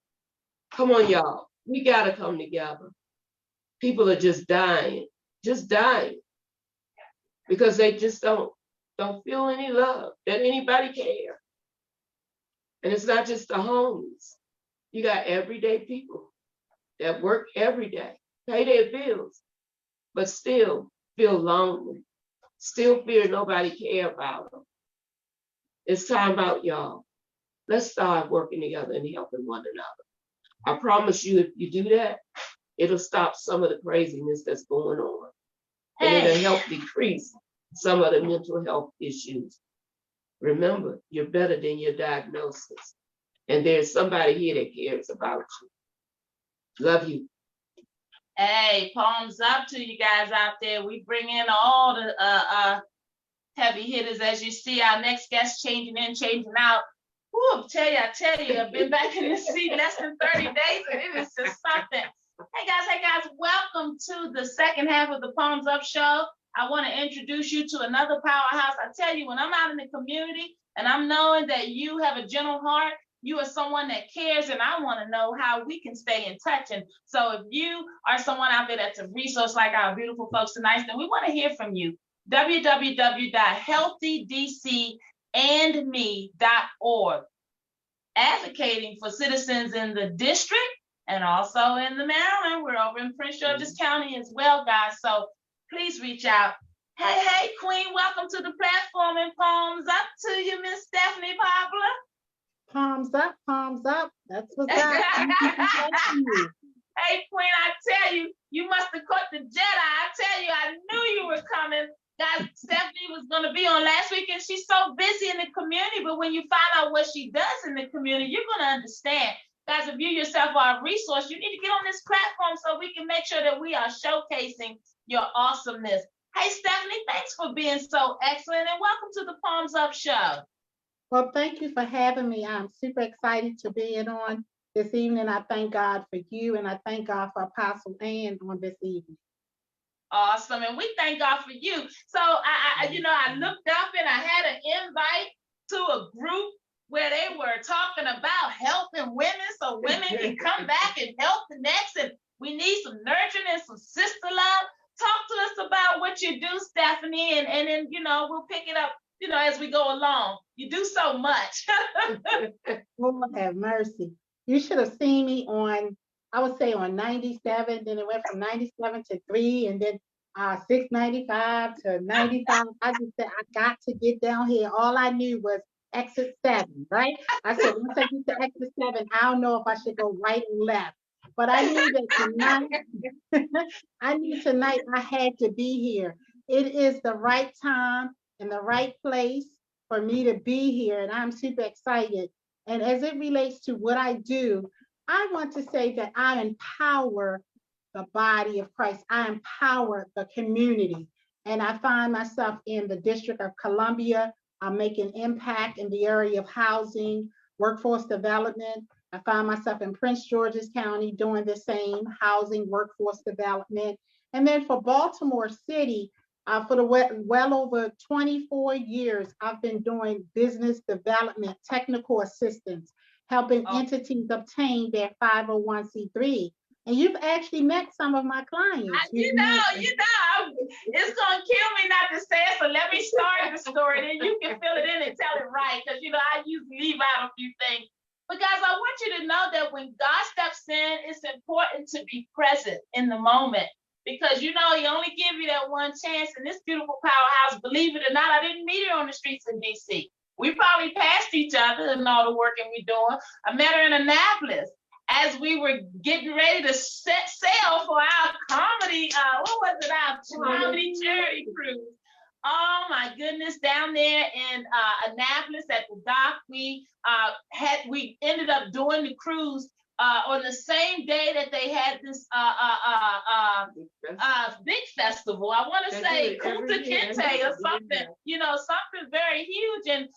Come on, y'all. We gotta come together. People are just dying, because they just don't feel any love, that anybody care. And it's not just the homies. You got everyday people that work every day, pay their bills, but still feel lonely, still fear nobody care about them. It's time out, y'all. Let's start working together and helping one another. I promise you, if you do that, it'll stop some of the craziness that's going on. And it'll help decrease some of the mental health issues. Remember, you're better than your diagnosis. And there's somebody here that cares about you. Love you. Hey, palms up to you guys out there. We bring in all the heavy hitters. As you see, our next guest changing in, changing out. Woo, I tell you, I've been back in this seat less than 30 days, and it is just something. Hey guys, welcome to the second half of the Palms Up Show. I want to introduce you to another powerhouse. I tell you, when I'm out in the community and I'm knowing that you have a gentle heart, you are someone that cares, and I want to know how we can stay in touch. And so if you are someone out there that's a resource like our beautiful folks tonight, then we want to hear from you. www.healthydcandme.org. Advocating for citizens in the district and also in the Maryland. We're over in Prince George's County as well, guys. So please reach out. Hey, Queen, welcome to the platform, and palms up to you, Miss Stephanie Poplar. Palms up, palms up. That's what's up. Thank you. Hey, Queen, I tell you, you must have caught the Jedi. I tell you, I knew you were coming. Guys, Stephanie was going to be on last week, and she's so busy in the community, but when you find out what she does in the community, you're going to understand. Guys, if you yourself are a resource, you need to get on this platform so we can make sure that we are showcasing your awesomeness. Hey, Stephanie, thanks for being so excellent, and welcome to the Palms Up Show. Well, thank you for having me. I'm super excited to be on this evening. I thank God for you, and I thank God for Apostle Ann on this evening. Awesome, and we thank God for you. So I looked up and I had an invite to a group where they were talking about helping women so women can come back and help the next, and we need some nurturing and some sister love. Talk to us about what you do, Stephanie, and then, we'll pick it up, as we go along. You do so much. Lord have mercy. You should have seen me on, I would say on 97, then it went from 97 to 3, and then 695 to 95. I just said, I got to get down here. All I knew was exit 7, right? I said, once I get to exit 7, I don't know if I should go right or left. But I knew that tonight, I knew tonight I had to be here. It is the right time and the right place for me to be here, and I'm super excited. And as it relates to what I do, I want to say that I empower the body of Christ. I empower the community. And I find myself in the District of Columbia. I'm making impact in the area of housing, workforce development. I find myself in Prince George's County doing the same housing, workforce development. And then for Baltimore City, for the well over 24 years, I've been doing business development, technical assistance, helping entities obtain their 501c3. And you've actually met some of my clients. You know, it's gonna kill me not to say it, so let me start the story, then you can fill it in and tell it right, because I usually leave out a few things. But guys, I want you to know that when God steps in, it's important to be present in the moment, because He only give you that one chance. In this beautiful powerhouse, believe it or not, I didn't meet her on the streets in DC. We probably passed each other and all the work we're doing. I met her in Annapolis as we were getting ready to set sail for our comedy, our comedy charity cruise. Oh my goodness, down there in Annapolis at the dock, we ended up doing the cruise on the same day that they had this big festival. I want to say Kunta Kinte or something, something very huge. And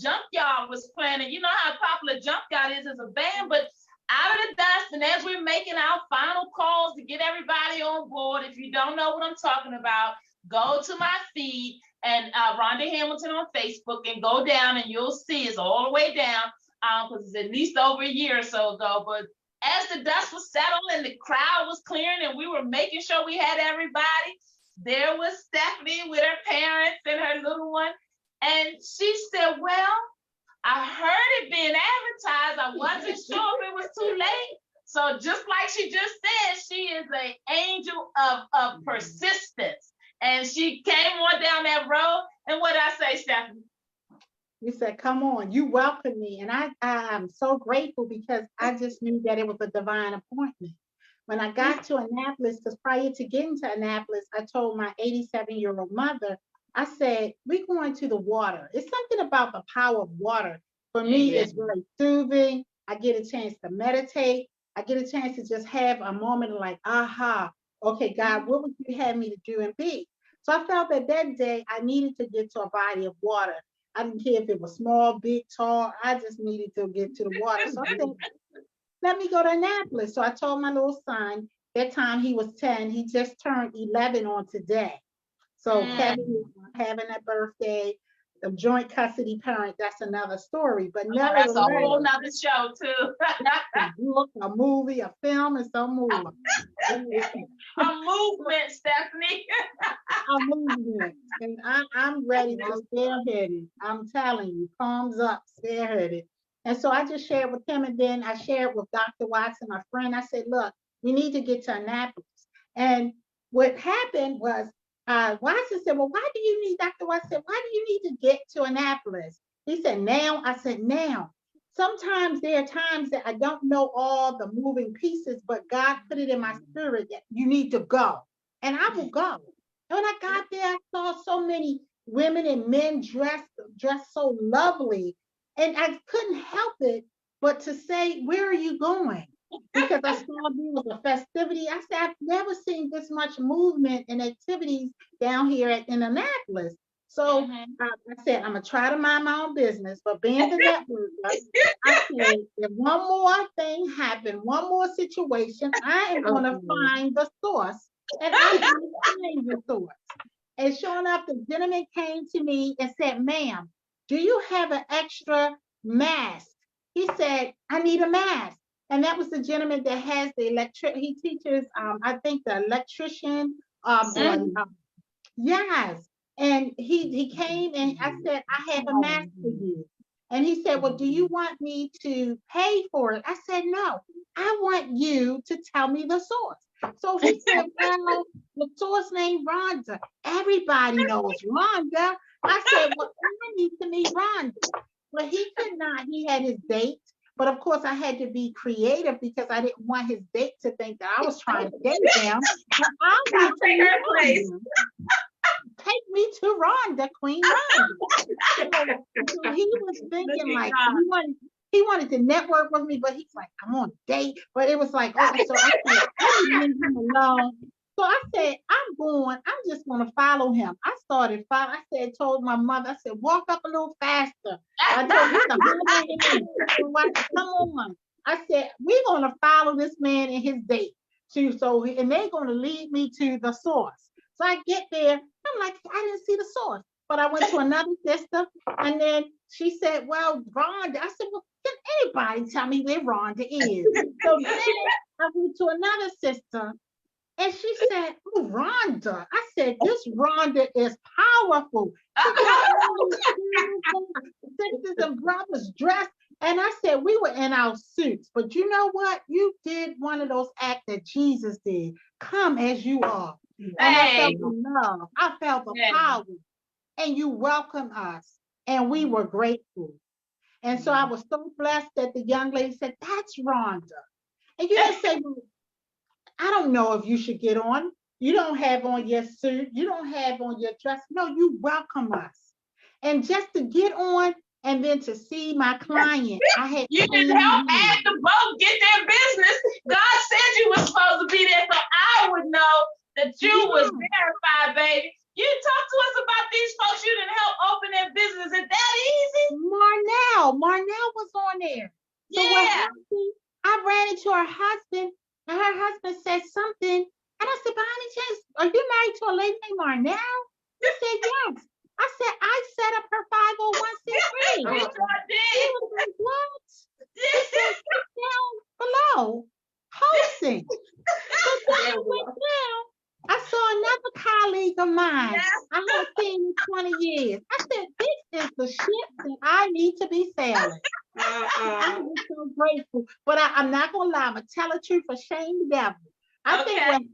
Junkyard was planning. You know how popular Junkyard is as a band, but out of the dust, and as we're making our final calls to get everybody on board, if you don't know what I'm talking about, go to my feed and Rhonda Hamilton on Facebook and go down, and you'll see it's all the way down, because it's at least over a year or so ago. But as the dust was settled and the crowd was clearing and we were making sure we had everybody, there was Stephanie with her parents and her little one. And she said, well, I heard it being advertised. I wasn't sure if it was too late. So just like she just said, she is an angel of persistence. And she came on down that road. And what did I say, Stephanie? You said, come on, you welcomed me. And I am so grateful, because I just knew that it was a divine appointment. When I got to Annapolis, because prior to getting to Annapolis, I told my 87-year-old mother, I said, we're going to the water. It's something about the power of water. For me, it's very soothing. I get a chance to meditate. I get a chance to just have a moment of like, aha, okay, God, what would you have me to do and be? So I felt that day I needed to get to a body of water. I didn't care if it was small, big, tall. I just needed to get to the water. So I said, let me go to Annapolis. So I told my little son, that time he was 10, he just turned 11 on today. So Kevin is having a birthday, the joint custody parent, that's another story. But that's a whole nother show too. A book, a movie, a film, and some more. A movement, Stephanie. A movement. And I'm ready to spearhead it. I'm telling you, palms up, spearhead it. And so I just shared with him, and then I shared with Dr. Watson, my friend. I said, look, we need to get to Annapolis. And what happened was, Watson said, well, why do you need, Dr. Watson said, why do you need to get to Annapolis? He said, now. I said, now. Sometimes there are times that I don't know all the moving pieces, but God put it in my spirit that you need to go. And I will go. And when I got there, I saw so many women and men dressed so lovely. And I couldn't help it but to say, where are you going? Because I saw there was a festivity. I said, I've never seen this much movement and activities down here in Annapolis. So I said, I'm going to try to mind my own business, but being the networker, I said, if one more thing happened, one more situation, I am going to find the source, and I'm going to find the source. And sure enough, the gentleman came to me and said, ma'am, do you have an extra mask? He said, I need a mask. And that was the gentleman that has the he teaches, I think the electrician, yes. And he came and I said, I have a mask for you. And he said, well, do you want me to pay for it? I said, no, I want you to tell me the source. So he said, well, the source named Rhonda. Everybody knows Rhonda. I said, well, I need to meet Rhonda. Well, he could not. He had his date. But of course, I had to be creative because I didn't want his date to think that I was trying to date him. But I Come want to take meet her place. Rhonda. Take me to Rhonda, Queen Rhonda. So he was thinking Look at like God. he wanted to network with me, but he's like, I'm on a date. But it was like, oh, so I said, I didn't leave him alone. So I said, I'm just gonna follow him. I started following. I said, told my mother, I said, walk up a little faster. I told him to hold my hand. So I said, come on. I said, we're gonna follow this man and his date too. And they're gonna lead me to the source. So I get there, I'm like, I didn't see the source. But I went to another sister, and then she said, well, Rhonda. I said, well, can anybody tell me where Rhonda is? So then I went to another sister, and she said, oh, Rhonda. I said, this Rhonda is powerful. She got all these beautiful sisters and brothers dressed. And I said, we were in our suits, but you know what? You did one of those acts that Jesus did. Come as you are. And I felt Hey. the love. I felt the Yeah. power. And you welcomed us. And we were grateful. And so I was so blessed that the young lady said, that's Rhonda. And you didn't say, well, I don't know if you should get on. You don't have on your suit. You don't have on your dress. No, you welcome us. And just to get on and then to see my client, I had You didn't help add the boat, get their business. God said you were supposed to be there, so I would know that you was verified, baby. You talk to us about these folks you didn't help open their business. Is that easy? Marnell was on there. So what Yeah. happened? I ran into her husband, and her husband said something. And I said, by any chance, are you married to a lady named Marnell? He said, yes. I said, I set up her 501c3. You sure He did. was like, what? He said, sit down below, hosting. So then I went down. I saw another colleague of mine. I haven't seen in 20 years. I said, this is the ship that I need to be sailing. I was so grateful. But I'm not going to lie. I'm going to tell the truth or shame the devil. I think Okay. when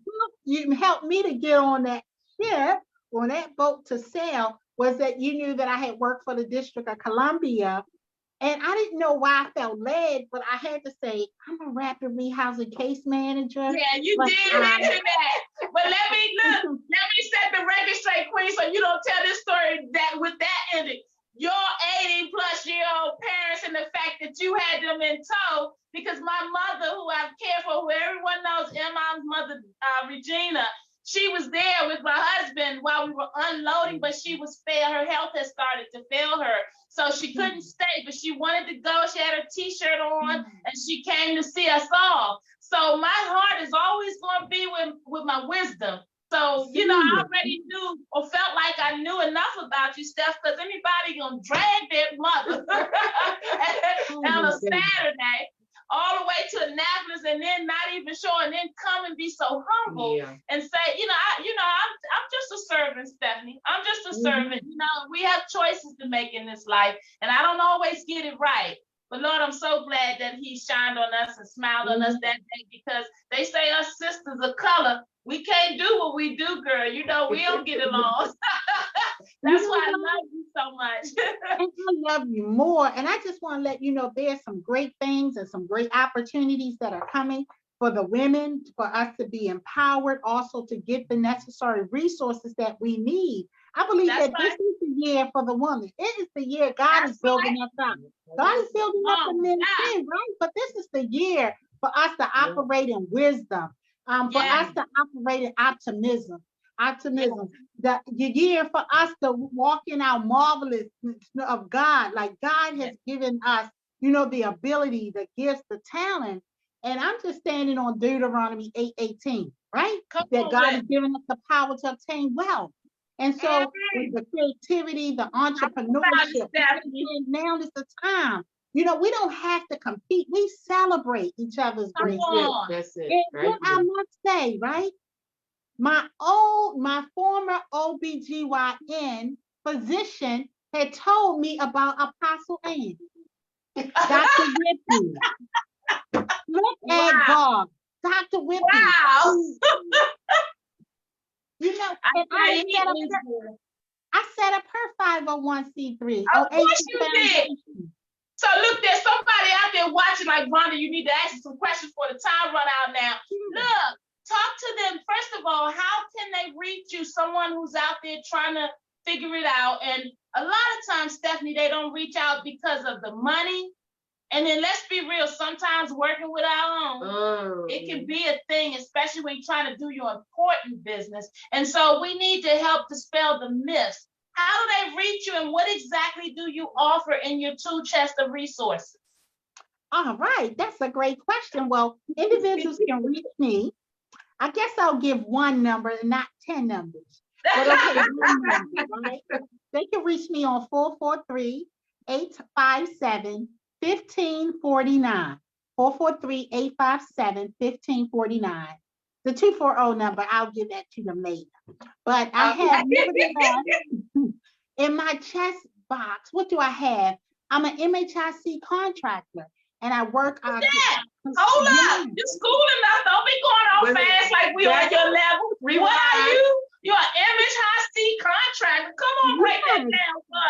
you helped me to get on that ship, on that boat to sail, was that you knew that I had worked for the District of Columbia. And I didn't know why I felt led, but I had to say, I'm a rapid rehousing case manager. Yeah, you But, did mention that. But let me set the record straight, Queen, so you don't tell this story that with that ending. Your 80-plus-year-old parents and the fact that you had them in tow, because my mother, who I've cared for, who everyone knows, Emma's mother, Regina, she was there with my husband while we were unloading, but she was her health had started to fail her. So she couldn't stay, but she wanted to go. She had her t-shirt on and she came to see us all. So my heart is always going to be with my wisdom. So, you know, I already knew or felt like I knew enough about you, Steph, because anybody going to drag their mother on a Saturday all the way to Annapolis and then not even show and then come and be so humble and say, I'm just a servant, Stephanie. I'm just a servant. You know, we have choices to make in this life and I don't always get it right. But Lord, I'm so glad that he shined on us and smiled on us that day, because they say us sisters of color, we can't do what we do, girl. You know, we don't get along. That's why I love you so much. And I love you more. And I just want to let you know there's some great things and some great opportunities that are coming for the women, for us to be empowered, also to get the necessary resources that we need. I believe that this is the year for the woman. It is the year God is building us up. God is building up the men too, right? But this is the year for us to operate in wisdom, for us to operate in optimism. The year for us to walk in our marvelousness of God. Like God has given us, you know, the ability, the gifts, the talent. And I'm just standing on Deuteronomy 8:18, right? That God has given us the power to obtain wealth. And so with the creativity, the entrepreneurship, now is the time. You know, we don't have to compete. We celebrate each other's greatness. That's it. And what I must say, right? My former OBGYN physician had told me about Apostle Ann, Dr. Whippy. Look at Wow. God, Dr. Whippy. Wow. You know, I and tell you, he set up is good. I set up her 501c3. Of Oasis course you did. Foundation. So look, there's somebody out there watching like Rhonda, you need to ask some questions for the time run out now. Look, talk to them. First of all, how can they reach you? Someone who's out there trying to figure it out. And a lot of times, Stephanie, they don't reach out because of the money. And then let's be real, sometimes working with our own, it can be a thing, especially when you're trying to do your important business. And so we need to help dispel the myths. How do they reach you, and what exactly do you offer in your tool chest of resources? All right, that's a great question. Well, individuals can reach me. I guess I'll give one number and not 10 numbers. But okay, one number, right? They can reach me on 443-857-1549. 443-857-1549. The 240 number, I'll give that to them later. But I have nevertheless, in my chest box, what do I have? I'm an MHIC contractor, and I work on. Hold up, you schooling us. Don't be going on Wait a minute. fast like we on your level. What are you? You're an MHIC contractor. Come on, break that down for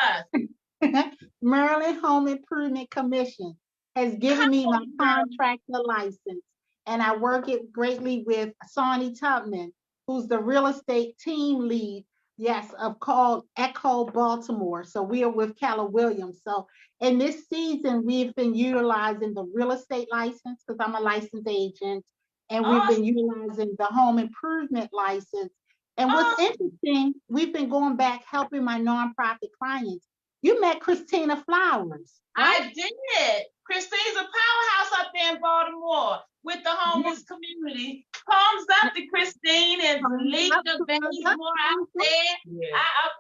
us. Maryland Home Improvement Commission has given me my contractor license, and I work it greatly with Sonny Tubman, who's the real estate team lead, yes, of called Echo Baltimore. So we are with Keller Williams. So in this season, we've been utilizing the real estate license because I'm a licensed agent, and we've been utilizing the home improvement license. And what's interesting, we've been going back helping my nonprofit clients. You met Christina Flowers. I did. Christine's a powerhouse up there in Baltimore with the homeless community. Palms up to Christine and Lisa Bazemore out there.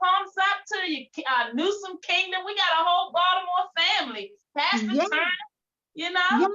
Palms up to you, Newsom Kingdom. We got a whole Baltimore family. Pastor Turner, you know? Yeah.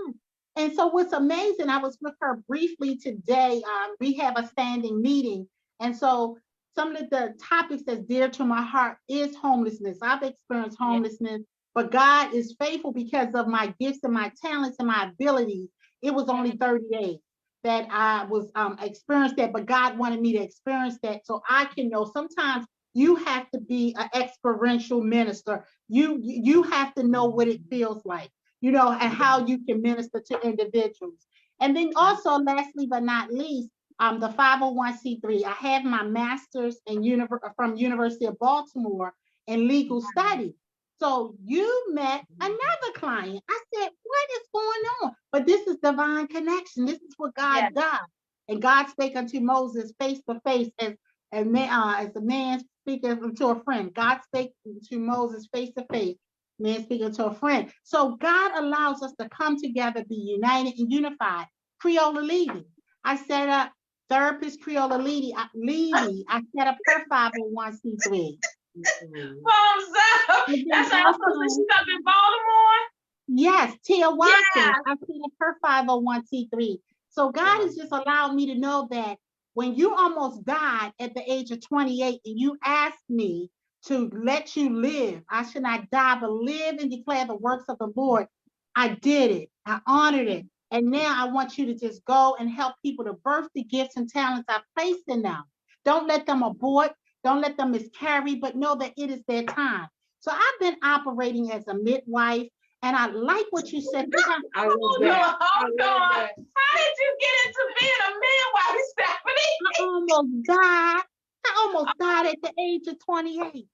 And so what's amazing, I was with her briefly today. We have a standing meeting. And so some of the topics that's dear to my heart is homelessness. I've experienced homelessness, but God is faithful because of my gifts and my talents and my abilities. It was only 30 days that I was experienced that, but God wanted me to experience that so I can know. Sometimes you have to be an experiential minister. You have to know what it feels like, you know, and how you can minister to individuals. And then also, lastly but not least, the 501c3. I have my master's from University of Baltimore in legal studies. So you met another client. I said, what is going on? But this is divine connection. This is what God does. And God spake unto Moses face to face as a man speaking to a friend. God spake to Moses face to face, man speaking to a friend. So God allows us to come together, be united and unified. Creola Levy. I set up Therapist Creola Levy. I set up her 501c3. Palms up. That's how she's up in Baltimore. Yes, Tia Watson. I set up her 501c3. So God has just allowed me to know that when you almost died at the age of 28 and you asked me to let you live, I should not die, but live and declare the works of the Lord. I did it. I honored it. And now I want you to just go and help people to birth the gifts and talents I've placed in them. Don't let them abort. Don't let them miscarry, but know that it is their time. So I've been operating as a midwife, and I like what you said. Hold on. How did you get into being a midwife, Stephanie? I almost died at the age of 28.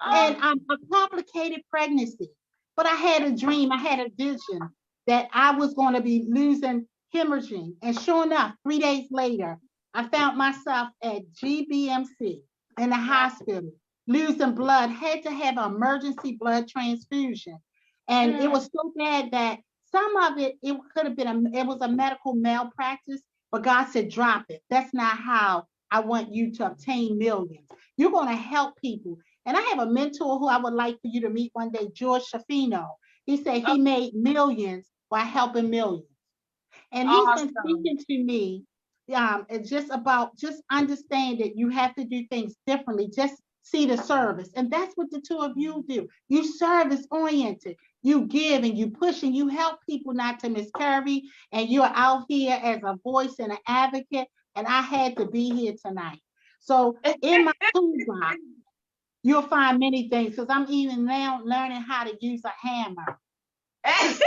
And a complicated pregnancy. But I had a dream, I had a vision that I was going to be losing hemorrhaging. And sure enough, 3 days later, I found myself at GBMC in the hospital, losing blood, had to have an emergency blood transfusion. And it was so bad that some of it could have been, it was a medical malpractice, but God said, drop it. That's not how I want you to obtain millions. You're going to help people. And I have a mentor who I would like for you to meet one day, George Shafino. He said he made millions by helping millions. And he's been speaking to me it's just about understand that you have to do things differently. Just see the service. And that's what the two of you do. You service oriented. You give and you push and you help people not to miscarry. And you're out here as a voice and an advocate. And I had to be here tonight. So in my toolbox, you'll find many things because I'm even now learning how to use a hammer. Of course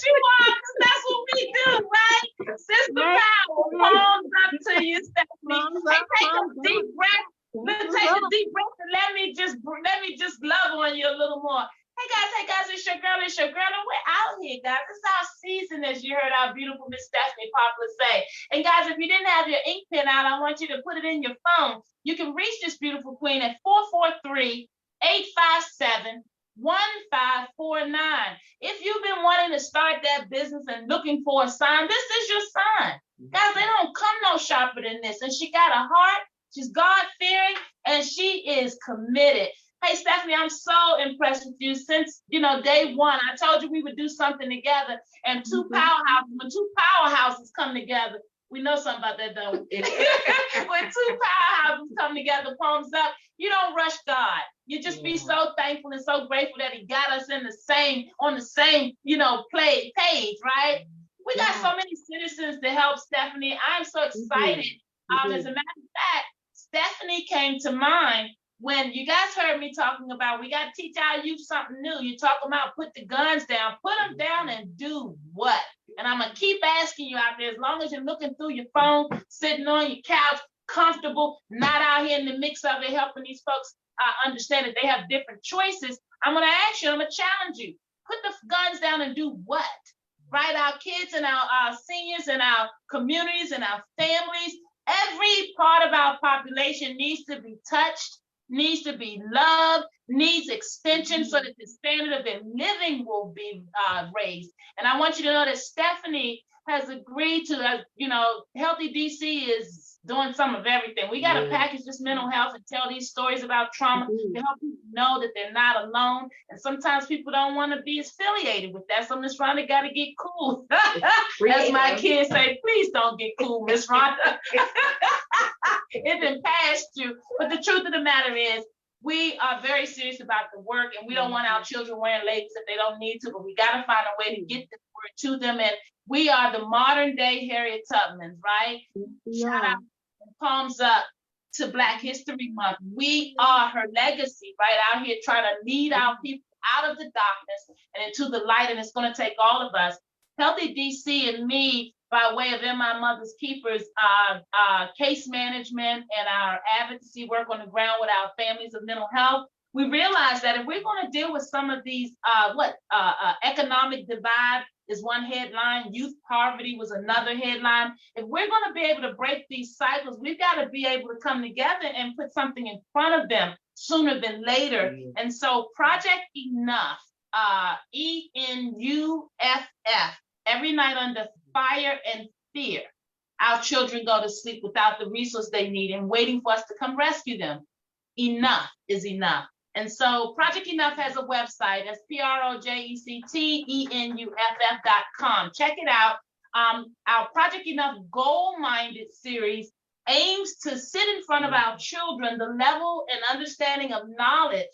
you are, because that's what we do, right? Sister Power, palms up to you, Stephanie. Hey, take a deep breath. Take a deep breath and let me just love on you a little more. Hey guys, it's your girl, and we're out here, guys. It's our season, as you heard our beautiful Miss Stephanie Poplar say. And guys, if you didn't have your ink pen out, I want you to put it in your phone. You can reach this beautiful queen at 443-857-1549. If you've been wanting to start that business and looking for a sign, this is your sign. Guys, they don't come no sharper than this. And she got a heart, she's God-fearing, and she is committed. Hey, Stephanie, I'm so impressed with you since, day one. I told you we would do something together, and when two powerhouses come together, we know something about that, don't we? When two powerhouses come together, palms up, you don't rush God. You just be so thankful and so grateful that he got us on the same, page, right? We got so many citizens to help Stephanie. I'm so excited. As a matter of fact, Stephanie came to mind when you guys heard me talking about we got to teach our youth something new. You talk about put the guns down, put them down and do what? And I'm going to keep asking you out there, as long as you're looking through your phone, sitting on your couch, comfortable, not out here in the mix of it, helping these folks understand that they have different choices. I'm going to ask you, I'm going to challenge you. Put the guns down and do what? Right? Our kids and our seniors and our communities and our families, every part of our population needs to be touched, needs to be loved, needs extension so that the standard of their living will be raised. And I want you to know that Stephanie has agreed to, Healthy DC is doing some of everything. We got to package this mental health and tell these stories about trauma to help people know that they're not alone. And sometimes people don't want to be affiliated with that. So Miss Rhonda got to get cool. As my kids say, please don't get cool, Miss Rhonda. It done passed you. But the truth of the matter is, we are very serious about the work, and we don't want our children wearing labels if they don't need to, but we got to find a way to get the word to them. And we are the modern day Harriet Tubmans, right? Shout out and palms up to Black History Month. We are her legacy, right out here trying to lead our people out of the darkness and into the light, and it's going to take all of us. Healthy DC and me, by way of In My Mother's Keepers, case management and our advocacy work on the ground with our families of mental health, we realized that if we're going to deal with some of these, economic divide is one headline, youth poverty was another headline. If we're going to be able to break these cycles, we've got to be able to come together and put something in front of them sooner than later. And so Project Enough, ENUFF, every night under fire and fear, our children go to sleep without the resource they need and waiting for us to come rescue them. Enough is enough. And so Project Enough has a website. That's PROJECTENUFF.com. Check it out. Our Project Enough Goal-Minded series aims to sit in front of our children the level and understanding of knowledge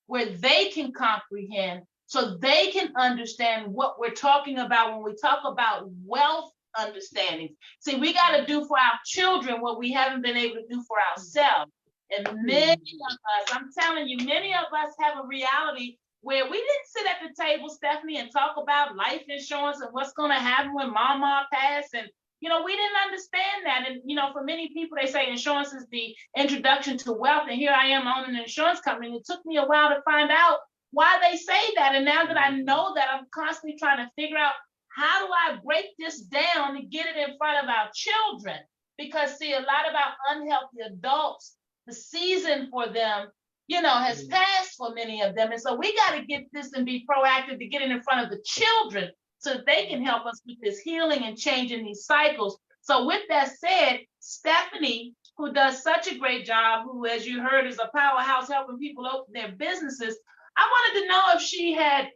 where they can comprehend, so they can understand what we're talking about when we talk about wealth understandings. See, we got to do for our children what we haven't been able to do for ourselves. And many of us, I'm telling you, many of us have a reality where we didn't sit at the table, Stephanie, and talk about life insurance and what's going to happen when mama passed. And, we didn't understand that. And, for many people, they say insurance is the introduction to wealth. And here I am owning an insurance company. It took me a while to find out why they say that. And now that I know that, I'm constantly trying to figure out, how do I break this down to get it in front of our children? Because see, a lot of our unhealthy adults, the season for them, has passed for many of them. And so we got to get this and be proactive to get it in front of the children so that they can help us with this healing and changing these cycles. So with that said, Stephanie, who does such a great job, who, as you heard, is a powerhouse helping people open their businesses, I wanted to know if she had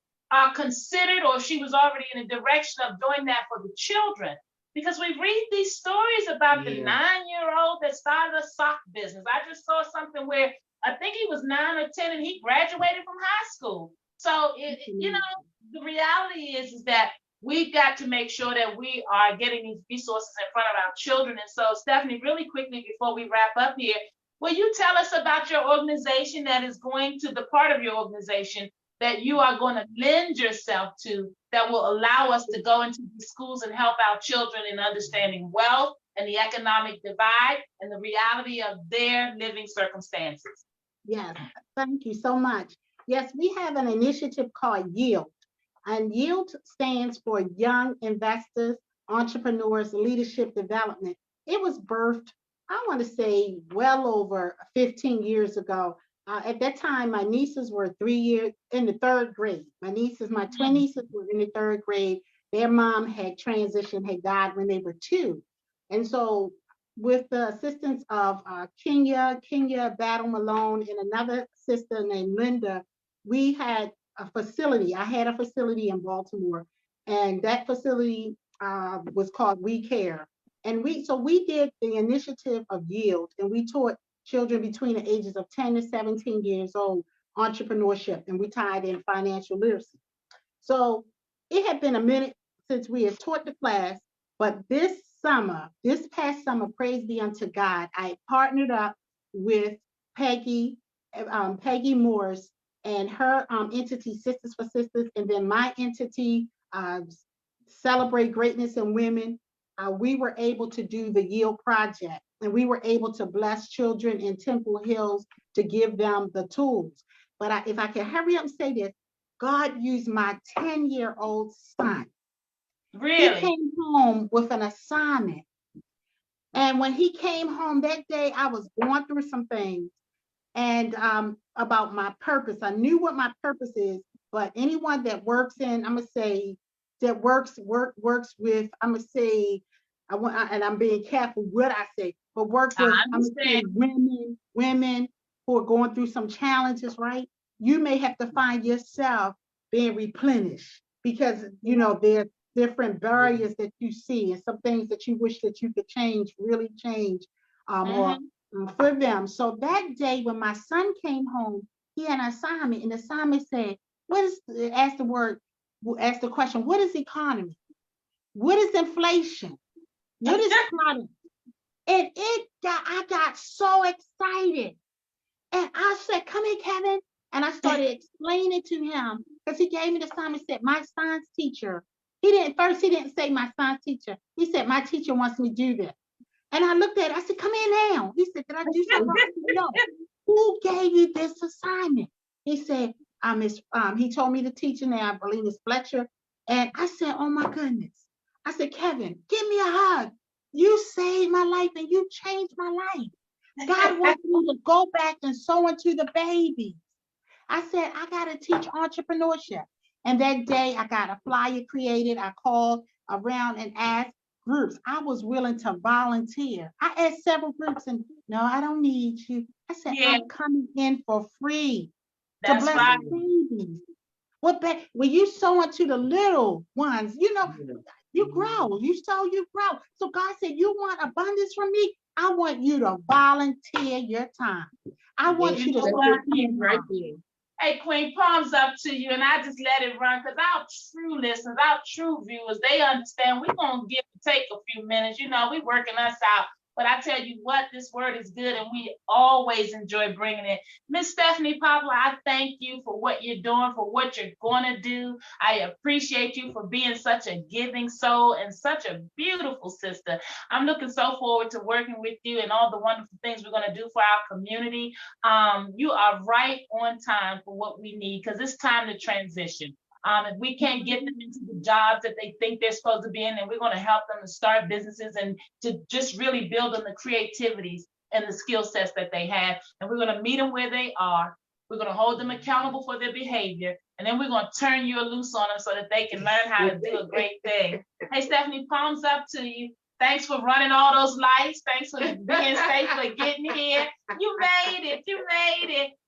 considered, or if she was already in a direction of doing that for the children. Because we read these stories about the Yeah. 9-year-old that started a sock business. I just saw something where I think he was 9 or 10 and he graduated from high school. So, the reality is that we've got to make sure that we are getting these resources in front of our children. And so, Stephanie, really quickly before we wrap up here, will you tell us about your organization that is going to, the part of your organization that you are going to lend yourself to that will allow us to go into the schools and help our children in understanding wealth and the economic divide and the reality of their living circumstances? Yes, thank you so much. Yes, we have an initiative called Yield, and Yield stands for Young Investors, Entrepreneurs, Leadership Development. It was birthed, I want to say, well over 15 years ago. At that time, my nieces were 3 years in the third grade. My twin nieces were in the third grade. Their mom had transitioned, had died when they were 2. And so with the assistance of Kenya Battle Malone, and another sister named Linda, we had a facility. I had a facility in Baltimore, and that facility was called We Care. And we did the initiative of Yield, and we taught children between the ages of 10 to 17 years old entrepreneurship, and we tied in financial literacy. So it had been a minute since we had taught the class, but this past summer, praise be unto God, I partnered up with Peggy Morris and her entity, Sisters for Sisters, and then my entity, Celebrate Greatness in Women. We were able to do the Yield Project, and we were able to bless children in Temple Hills to give them the tools. But if I can hurry up and say this, God used my 10-year-old son. Really? He came home with an assignment. And when he came home that day, I was going through some things and about my purpose. I knew what my purpose is, but anyone that works in, I'm gonna say, that works with, I'm gonna say, and I'm being careful what I say, but work with, I'm gonna say, women who are going through some challenges, right? You may have to find yourself being replenished because there's different barriers that you see and some things that you wish that you could change, really change, or for them. So that day when my son came home, he had an assignment, and the assignment said, ask the question, what is economy? What is inflation? What is climate? And I got so excited. And I said, come here, Kevin. And I started explaining to him, because he gave me the assignment, said, my science teacher. He didn't say my science teacher. He said, my teacher wants me to do this. And I looked at it, I said, come here now. He said, did I do something wrong? No. Who gave you this assignment? He said, he told me the teacher now, I believe it's Fletcher. And I said, oh my goodness. I said, Kevin, give me a hug. You saved my life and you changed my life. God wants me to go back and sow into the babies. I said, I got to teach entrepreneurship. And that day I got a flyer created. I called around and asked groups. I was willing to volunteer. I asked several groups, and no, I don't need you. I said, I'm coming in for free to bless the babies. When you sow into the little ones, you grow. You sow, you grow. So God said, you want abundance from me? I want you to volunteer your time. I want you to start right there. Hey, Queen, palms up to you, and I just let it run because our true listeners, our true viewers, they understand we're going to take a few minutes. We working us out. But I tell you what, this word is good, and we always enjoy bringing it. Miss Stephanie Poplar, I thank you for what you're doing, for what you're going to do. I appreciate you for being such a giving soul and such a beautiful sister. I'm looking so forward to working with you and all the wonderful things we're going to do for our community. You are right on time for what we need because it's time to transition. If we can't get them into the jobs that they think they're supposed to be in, then we're going to help them to start businesses and to just really build on the creativities and the skill sets that they have. And we're going to meet them where they are. We're going to hold them accountable for their behavior. And then we're going to turn you loose on them so that they can learn how to do a great thing. Hey, Stephanie, palms up to you. Thanks for running all those lights. Thanks for being safe for getting here. You made it.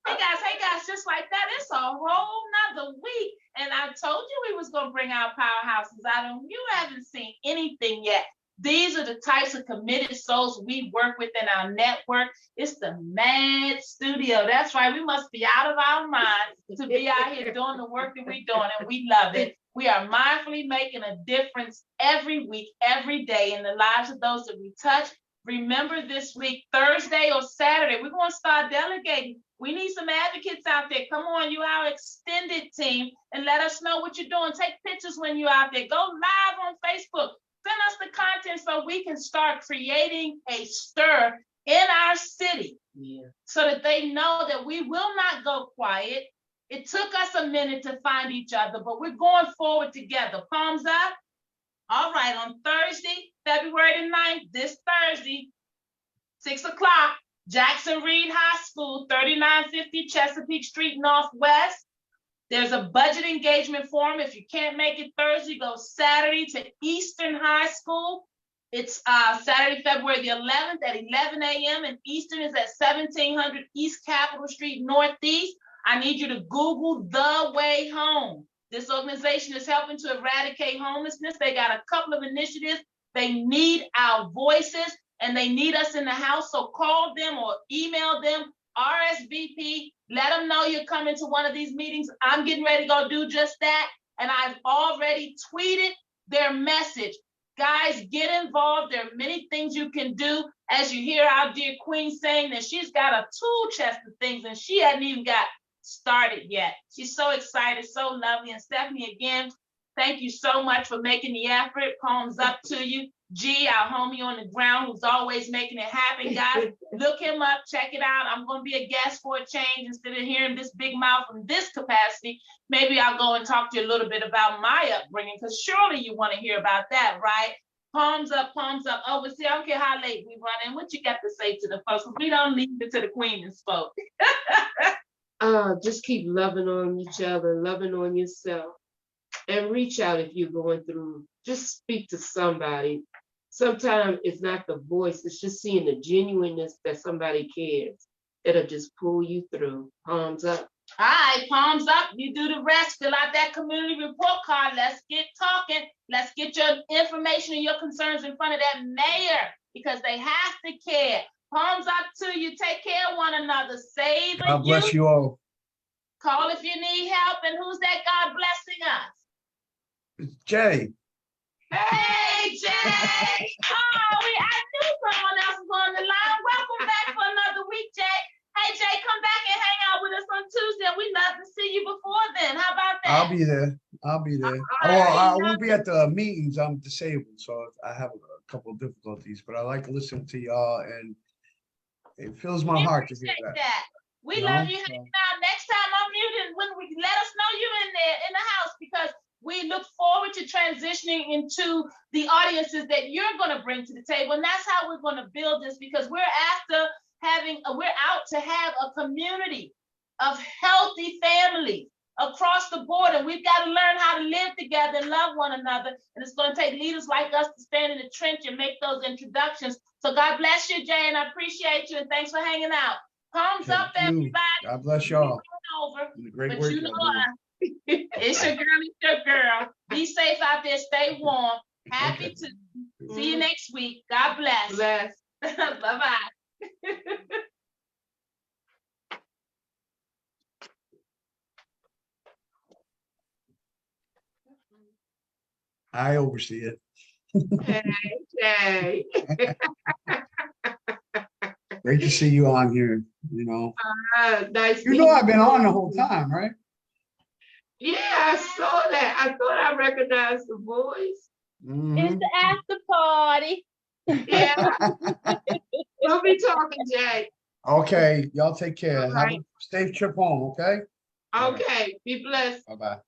Hey guys, just like that, it's a whole nother week. And I told you we was going to bring our powerhouses out, and you haven't seen anything yet. These are the types of committed souls we work with in our network. It's the Mad Studio. That's right. We must be out of our minds to be out here doing the work that we're doing, and we love it. We are mindfully making a difference every week, every day in the lives of those that we touch. Remember this week, Thursday or Saturday, we're going to start delegating. We need some advocates out there. Come on, you our extended team, and let us know what you're doing. Take pictures when you're out there. Go live on Facebook. Send us the content so we can start creating a stir in our city, so that they know that we will not go quiet. It took us a minute to find each other, but we're going forward together. Palms up. All right, on Thursday, February the 9th, this Thursday, 6 o'clock, Jackson Reed High School, 3950 Chesapeake Street Northwest. There's a budget engagement forum. If you can't make it Thursday, go Saturday to Eastern High School. It's Saturday, February the 11th at 11 a.m. and Eastern is at 1700 East Capitol Street Northeast. I need you to Google The Way Home. This organization is helping to eradicate homelessness. They got a couple of initiatives. They need our voices and they need us in the house. So call them or email them, RSVP. Let them know you're coming to one of these meetings. I'm getting ready to go do just that. And I've already tweeted their message. Guys, get involved. There are many things you can do. As you hear our dear Queen saying that she's got a tool chest of things and she hadn't even got started yet. She's so excited, so lovely. And Stephanie, again, thank you so much for making the effort. Palms up to you. G, our homie on the ground, who's always making it happen. Guys, look him up, check it out. I'm going to be a guest for a change. Instead of hearing this big mouth in this capacity, maybe I'll go and talk to you a little bit about my upbringing, because surely you want to hear about that, right? Palms up, palms up. Oh, but see, I don't care how late we run in. What you got to say to the folks? We don't leave it to the queen and spoke. Just keep loving on each other, loving on yourself, and reach out if you're going through. Just speak to somebody. Sometimes it's not the voice, it's just seeing the genuineness that somebody cares. It'll just pull you through. Palms up. All right, palms up. You do the rest. Fill out that community report card. Let's get talking. Let's get your information and your concerns in front of that mayor, because they have to care. Palms up to you. Take care of one another. Save God bless you all. Call if you need help. And who's that God blessing us? It's Jay. Hey, Jay. Oh, I knew someone else was on the line. Welcome back for another week, Jay. Hey, Jay, come back and hang out with us on Tuesday. We'd love to see you before then. How about that? I'll be there. I'll be there. Well, I won't be at the meetings. I'm disabled, so I have a couple of difficulties, but I like to listen to y'all, and it fills my heart to hear appreciate that. We You love know, you so- hanging out. Next time I'm muted, when we let us know you in there in the house, because we look forward to transitioning into the audiences that you're going to bring to the table. And that's how we're going to build this, because we're out to have a community of healthy families across the board. And we've got to learn how to live together and love one another. And it's going to take leaders like us to stand in the trench and make those introductions. So God bless you, Jay, and I appreciate you. And thanks for hanging out. Palms up, Thank you. everybody. God bless y'all. Over. And the great But work you y'all know doing. it's your girl, it's your girl. Be safe out there, stay warm. Happy Okay. to see you next week. God bless. Bless. Bye-bye. I oversee it. Hey. Great to see you on here, you know. Nice. You know I've been on the whole time, right? Yeah, I saw that. I thought I recognized the voice. Mhm. the after party. Yeah. We'll be talking, Jay. Okay, y'all take care. All Have right. a safe trip home, okay? Okay, be blessed. Bye-bye.